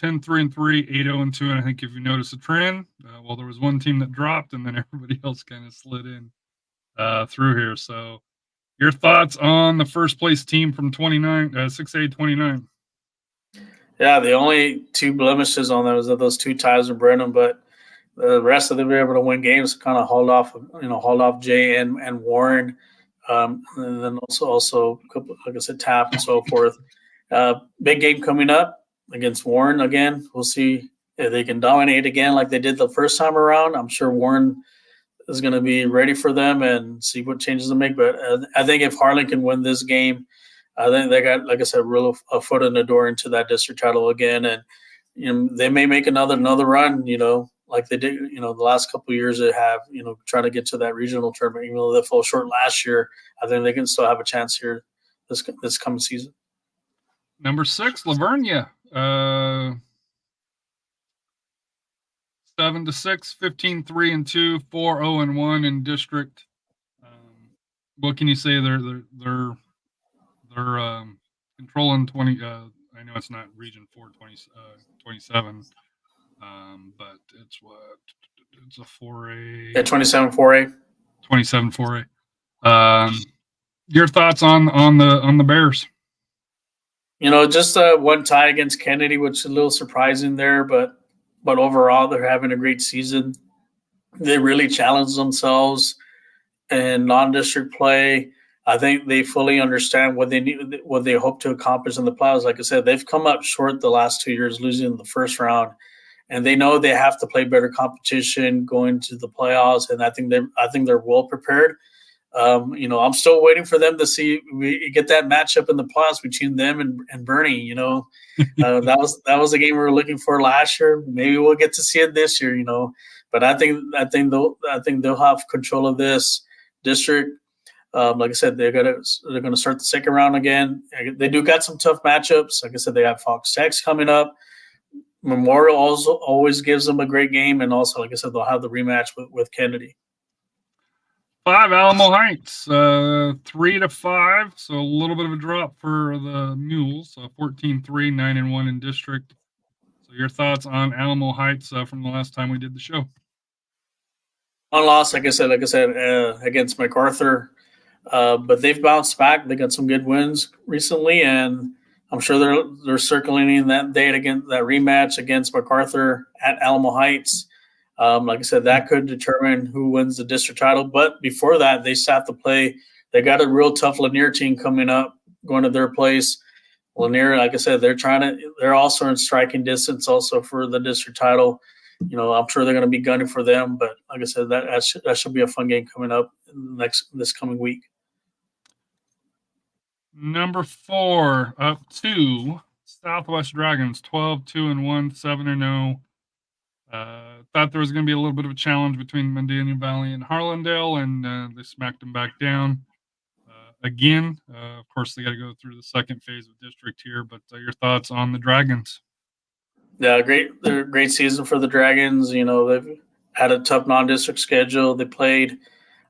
8-0-2, and I think if you notice a trend, there was one team that dropped, and then everybody else kind of slid in through here. So, your thoughts on the first place team from 6A-29? Yeah, the only 2 blemishes on them was those 2 ties with Brenham, but the rest of them were able to win games. Kind of hauled off Jay and Warren, and then also like I said, TAPPS and so forth. Big game coming up against Warren again. We'll see if they can dominate again like they did the first time around. I'm sure Warren is going to be ready for them and see what changes to make. But I think if Harlan can win this game, I think they got, like I said, a foot in the door into that district title again. And they may make another run, like they did, the last couple of years they have, trying to get to that regional tournament. Even though they fell short last year, I think they can still have a chance here this coming season. Number 6, Lavernia. 7-6, 15-3-2, 4-0-1 in district. What can you say? They're controlling 20. I know it's not Region 4, 27, but it's it's a 4A. Yeah, 27-4A. 27-4A. Your thoughts on the Bears? Just one tie against Kennedy, which is a little surprising there, but overall they're having a great season. They really challenge themselves in non-district play. I think they fully understand what they need, what they hope to accomplish in the playoffs. Like I said, they've come up short the last 2 years, losing in the first round, and they know they have to play better competition going to the playoffs. And I think they're well prepared. I'm still waiting for them to see we get that matchup in the playoffs between them and Bernie. That was the game we were looking for last year. Maybe we'll get to see it this year. But I think they'll have control of this district. Like I said, they're gonna start the second round again. They do got some tough matchups. Like I said, they have Fox Techs coming up. Memorial also always gives them a great game, and also, like I said, they'll have the rematch with Kennedy. 5 Alamo Heights, 3-5, so a little bit of a drop for the Mules. 14-3, 9-1 in district. So your thoughts on Alamo Heights from the last time we did the show? One loss, like I said, against MacArthur, but they've bounced back. They got some good wins recently, and I'm sure they're circling that date against that rematch against MacArthur at Alamo Heights. Like I said, that could determine who wins the district title. But before that, they still have to play. They got a real tough Lanier team coming up, going to their place. Lanier, like I said, they're also in striking distance also for the district title. I'm sure they're going to be gunning for them. But like I said, that should be a fun game coming up this coming week. Number 4, up to Southwest Dragons, 12-2-1, 7-0. Thought there was going to be a little bit of a challenge between Medina Valley and Harlandale, and they smacked them back down again. Of course, they got to go through the second phase of district here, but your thoughts on the Dragons? Yeah, great season for the Dragons. They've had a tough non-district schedule. They played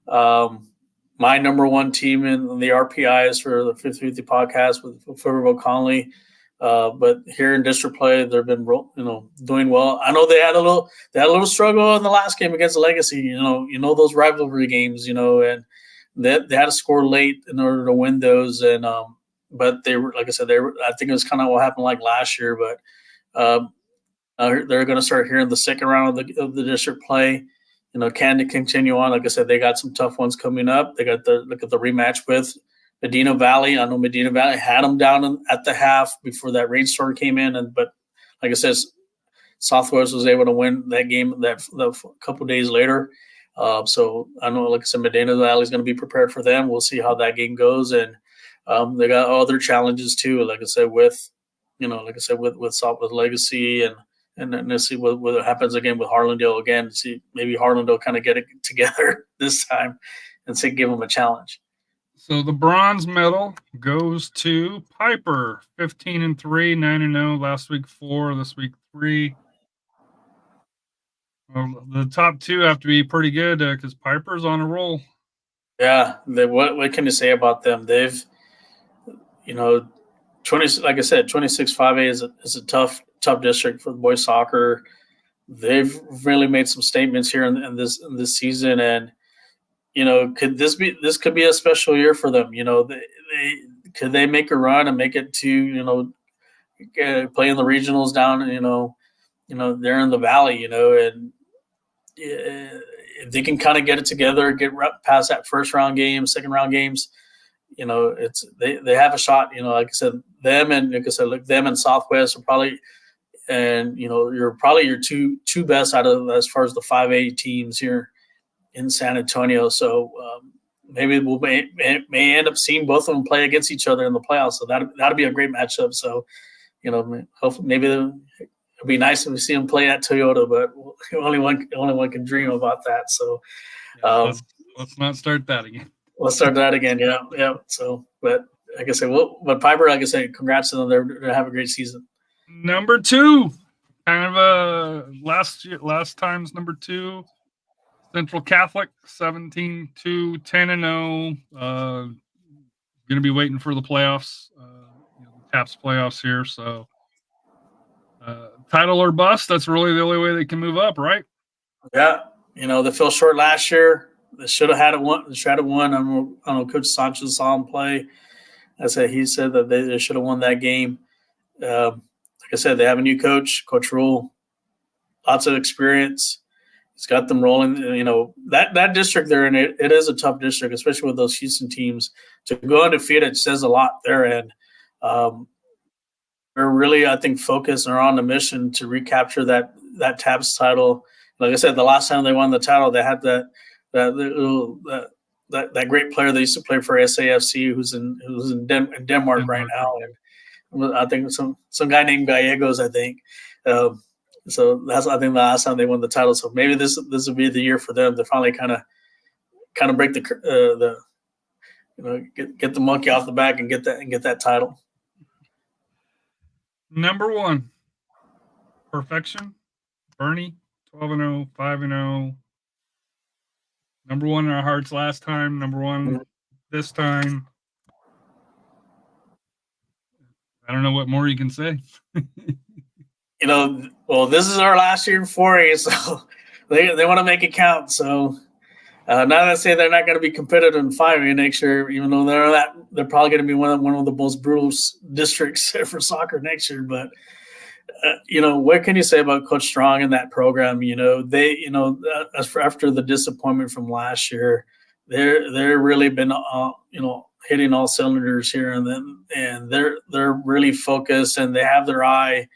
my number one team in the RPIs for the 50/50 podcast with Footerville Conley. But here in district play, they've been doing well. I know they had a little struggle in the last game against Legacy. Those rivalry games. And they had to score late in order to win those. And but they were, like I said, I think it was kind of what happened like last year. But they're going to start here in the second round of the district play. Can to continue on. Like I said, they got some tough ones coming up. They got the rematch with Medina Valley. I know Medina Valley had them down at the half before that rainstorm came in, but like I said, Southwest was able to win that game a couple days later. So I know, like I said, Medina Valley is going to be prepared for them. We'll see how that game goes, and they got other challenges too. Like I said, with Southwest Legacy, and then let's see what happens again with Harlandale again. See, maybe Harlandale kind of get it together this time and give them a challenge. So the bronze medal goes to Piper, 15-3, 9-0. Last week 4, this week 3. Well, the top 2 have to be pretty good because Piper's on a roll. Yeah, what can you say about them? They've, 20, like I said, 26-5A is a tough district for boys soccer. They've really made some statements here in this season, and could be a special year for them. Could they make a run and make it to play in the regionals down? They're in the valley. And if they can kind of get it together, get past that first round game, second round games, they have a shot. Like I said, them and Southwest are probably, and you're probably your two best out of as far as the 5A teams here in San Antonio. So maybe we may end up seeing both of them play against each other in the playoffs. So that'll be a great matchup. So, hopefully maybe it'll be nice if we see them play at Toyota, but only one can dream about that. So let's not start that again. Let's start that again. Yeah. So, but like I said, but Piper, like I said, congrats to them. They're going to have a great season. Number 2, kind of last time's number 2. Central Catholic, 17-2, 10-0. Going to be waiting for the playoffs, TAPPS playoffs here. So, title or bust. That's really the only way they can move up, right? Yeah, they fell short last year. They should have had it won. They should have won. I know Coach Sanchez saw them play. He said that they should have won that game. Like I said, they have a new coach, Coach Rule, lots of experience. He's got them rolling. That district they're in, it is a tough district, especially with those Houston teams. To go undefeated says a lot there, and they're really, I think, focused and are on the mission to recapture that TAPPS title. Like I said, the last time they won the title, they had that great player that used to play for SAFC, who's in Denmark right now, and I think some guy named Gallegos, I think. So that's, I think, the last time they won the title. So maybe this will be the year for them to finally kind of break the get the monkey off the back and get that title. Number 1, perfection. Bernie, 12-0, 5-0. Number 1 in our hearts last time. Number 1 this time. I don't know what more you can say. Well, this is our last year in 4A, so they want to make it count. So now that say they're not going to be competitive in 5A next year, even though they're probably going to be one of the most brutal districts for soccer next year. But what can you say about Coach Strong and that program? After the disappointment from last year, they're really been hitting all cylinders here, and they're really focused, and they have their eye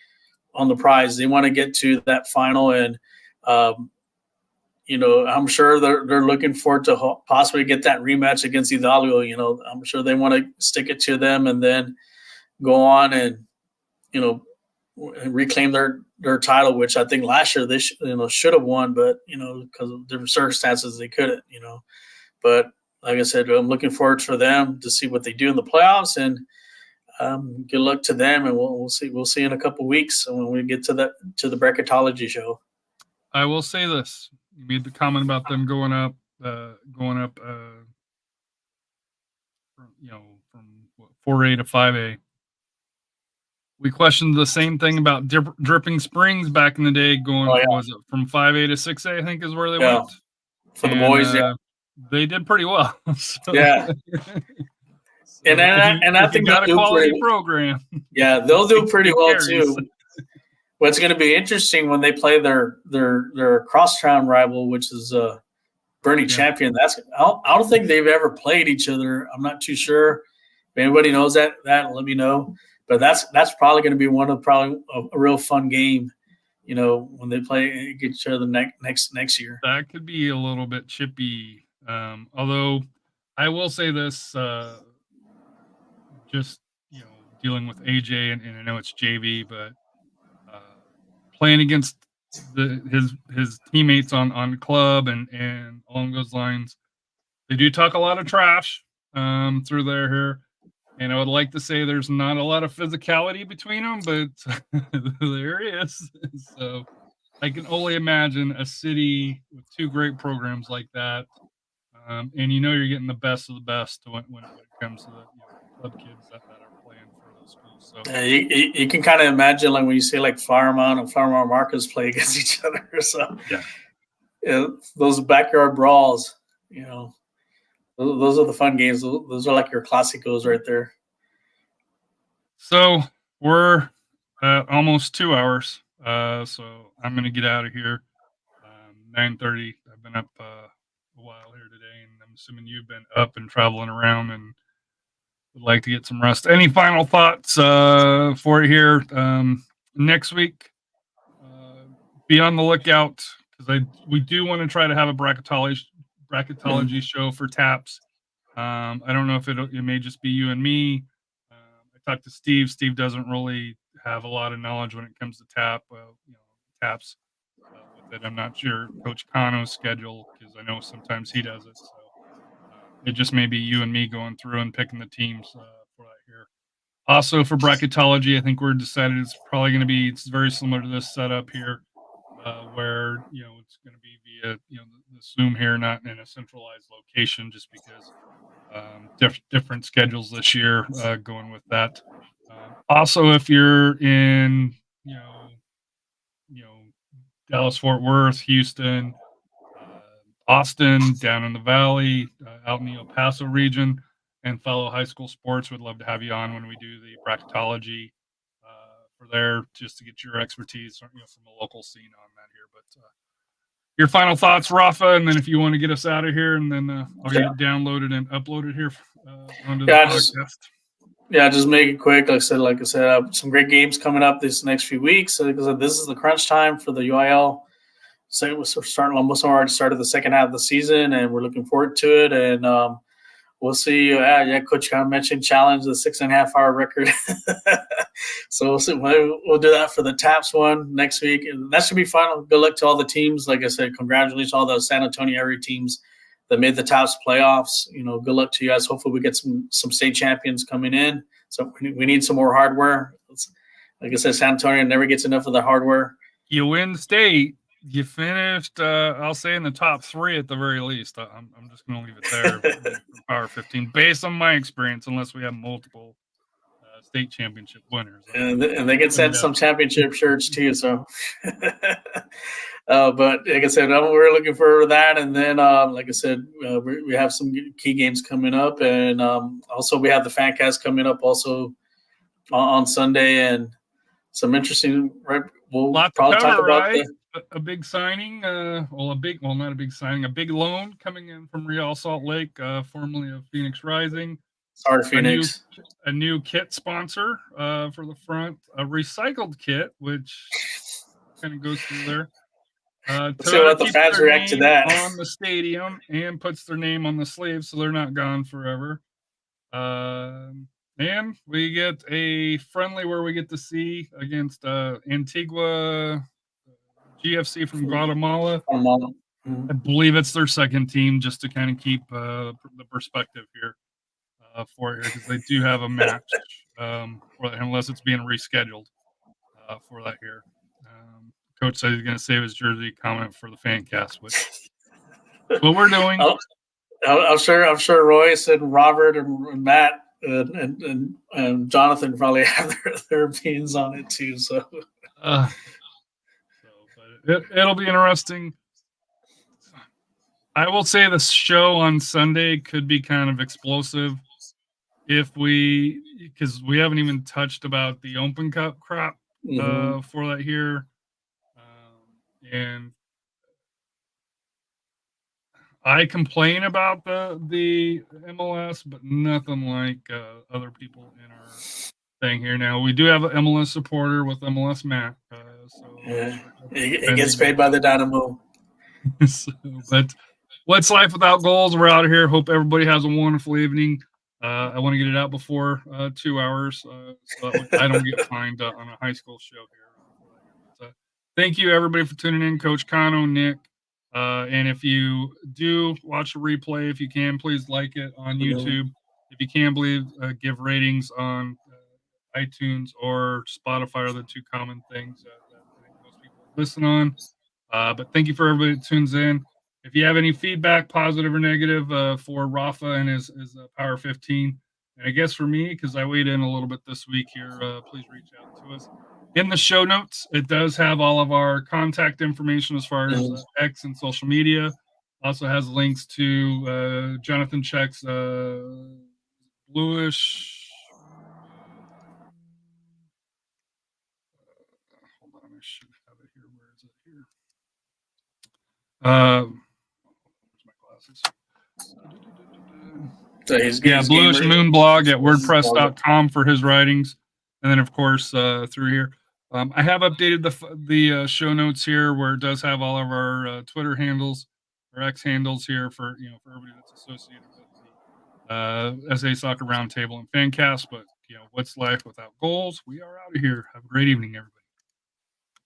on the prize. They want to get to that final, and I'm sure they're looking forward to possibly get that rematch against Hidalgo. I'm sure they want to stick it to them and then go on and reclaim their title, which I think last year they should have won, but because of different circumstances they couldn't. But like I said, I'm looking forward for them to see what they do in the playoffs, and good luck to them, and we'll see. We'll see in a couple of weeks when we get to the bracketology show. I will say this: you made the comment about them going up, from 4A to 5A. We questioned the same thing about Dripping Springs back in the day. Was it from 5A to 6A? I think is where they went for the boys. They did pretty well. So. Yeah. So I think got a quality program. Yeah, they'll do pretty well too. What's going to be interesting when they play their crosstown rival, which is Bernie Champion. I don't think they've ever played each other. I'm not too sure. If anybody knows that let me know. But that's probably going to be one of a real fun game. When they play each other next year. That could be a little bit chippy. Although I will say this. Just dealing with AJ, and I know it's JV, but playing against his teammates on club and along those lines, they do talk a lot of trash through there here, and I would like to say there's not a lot of physicality between them, but there is. So I can only imagine a city with 2 great programs like that, and you're getting the best of the best when it comes to the club kids that are playing for those schools. So you can kind of imagine, like when you say like Fairmont and Fairmont Marcus play against each other. So those backyard brawls, those are the fun games. Those are like your classicos right there. So we're at almost 2 hours. So I'm going to get out of here. 9:30. I've been up a while here today, and I'm assuming you've been up and traveling around and would like to get some rest. Any final thoughts for it here next week? Be on the lookout, because we do want to try to have a bracketology show for TAPPS. I don't know if it may just be you and me. I talked to Steve. Steve doesn't really have a lot of knowledge when it comes to TAPPS. With it, I'm not sure Coach Cano's schedule, because I know sometimes he does it. So it just may be you and me going through and picking the teams for that here. Also for bracketology, I think we're decided it's probably going to be, it's very similar to this setup here, where it's going to be via the Zoom here, not in a centralized location, just because different schedules this year going with that. Also, if you're in Dallas, Fort Worth, Houston, Austin, down in the Valley, out in the El Paso region, and fellow high school sports, would love to have you on when we do the bracketology for there just to get your expertise, from a local scene on that here. But your final thoughts, Rafa, and then if you want to get us out of here, and then I'll get it downloaded and uploaded here onto the podcast. Just make it quick. Like I said, some great games coming up this next few weeks. Like I said, this is the crunch time for the UIL. So we're almost already started the second half of the season, and we're looking forward to it. And we'll see. Coach kind of mentioned challenge the 6.5 hour record. So we'll see. We'll do that for the TAPPS one next week, and that should be fun. Good luck to all the teams. Like I said, congratulations to all the SanAntonio area teams that made the TAPPS playoffs. Good luck to you guys. Hopefully we get some state champions coming in. So we need some more hardware. Like I said, SanAntonio never gets enough of the hardware. You win state. You finished, I'll say, in the top 3 at the very least. I'm just going to leave it there for Power 15, based on my experience, unless we have multiple state championship winners. And they can send some championship shirts too. So, but like I said, we're looking for that. And then, like I said, we have some key games coming up, and also we have the Fancast coming up also on Sunday, and some interesting. Right, we'll probably talk about a big signing. Not a big signing, a big loan coming in from Real Salt Lake, formerly of Phoenix Rising. Sorry, Phoenix. A new kit sponsor for the front, a recycled kit, which kind of goes through there. Let's see what the fans react to that. On the stadium and puts their name on the sleeve, so they're not gone forever. And we get a friendly where we get to see against Antigua GFC from Guatemala. I believe it's their second team, just to kind of keep the perspective here. For it, because they do have a match, unless it's being rescheduled for that here. Coach said he's going to save his jersey comment for the Fancast, which what we're doing. I'm sure Royce and Robert and Matt and Jonathan probably have their opinions on it too. But it'll be interesting. I will say the show on Sunday could be kind of explosive. Because we haven't even touched about the Open Cup crap for that here. And I complain about the MLS, but nothing like other people in our thing here. Now, we do have an MLS supporter with MLS Matt. It gets paid by the Dynamo. But what's life without goals? We're out of here. Hope everybody has a wonderful evening. I want to get it out before 2 hours so I don't get fined on a high school show here. Thank you, everybody, for tuning in. Coach Cano, Nick. And if you do watch a replay, if you can, please like it on YouTube. If you can, give ratings on iTunes or Spotify are the two common things that I think most people listen on. But thank you for everybody that tunes in. If you have any feedback, positive or negative, for Rafa and his Power 15, and I guess for me, because I weighed in a little bit this week here, please reach out to us. In the show notes, it does have all of our contact information as far as X and social media. Also has links to Jonathan Check's bluish. Hold on, I should have it here. Where is it here? Bluish Moon blog at WordPress.com for his writings, and then of course through here. I have updated the show notes here where it does have all of our Twitter handles or X handles here for everybody that's associated with the SA Soccer Roundtable and Fancast. But what's life without goals? We are out of here. Have a great evening, everybody.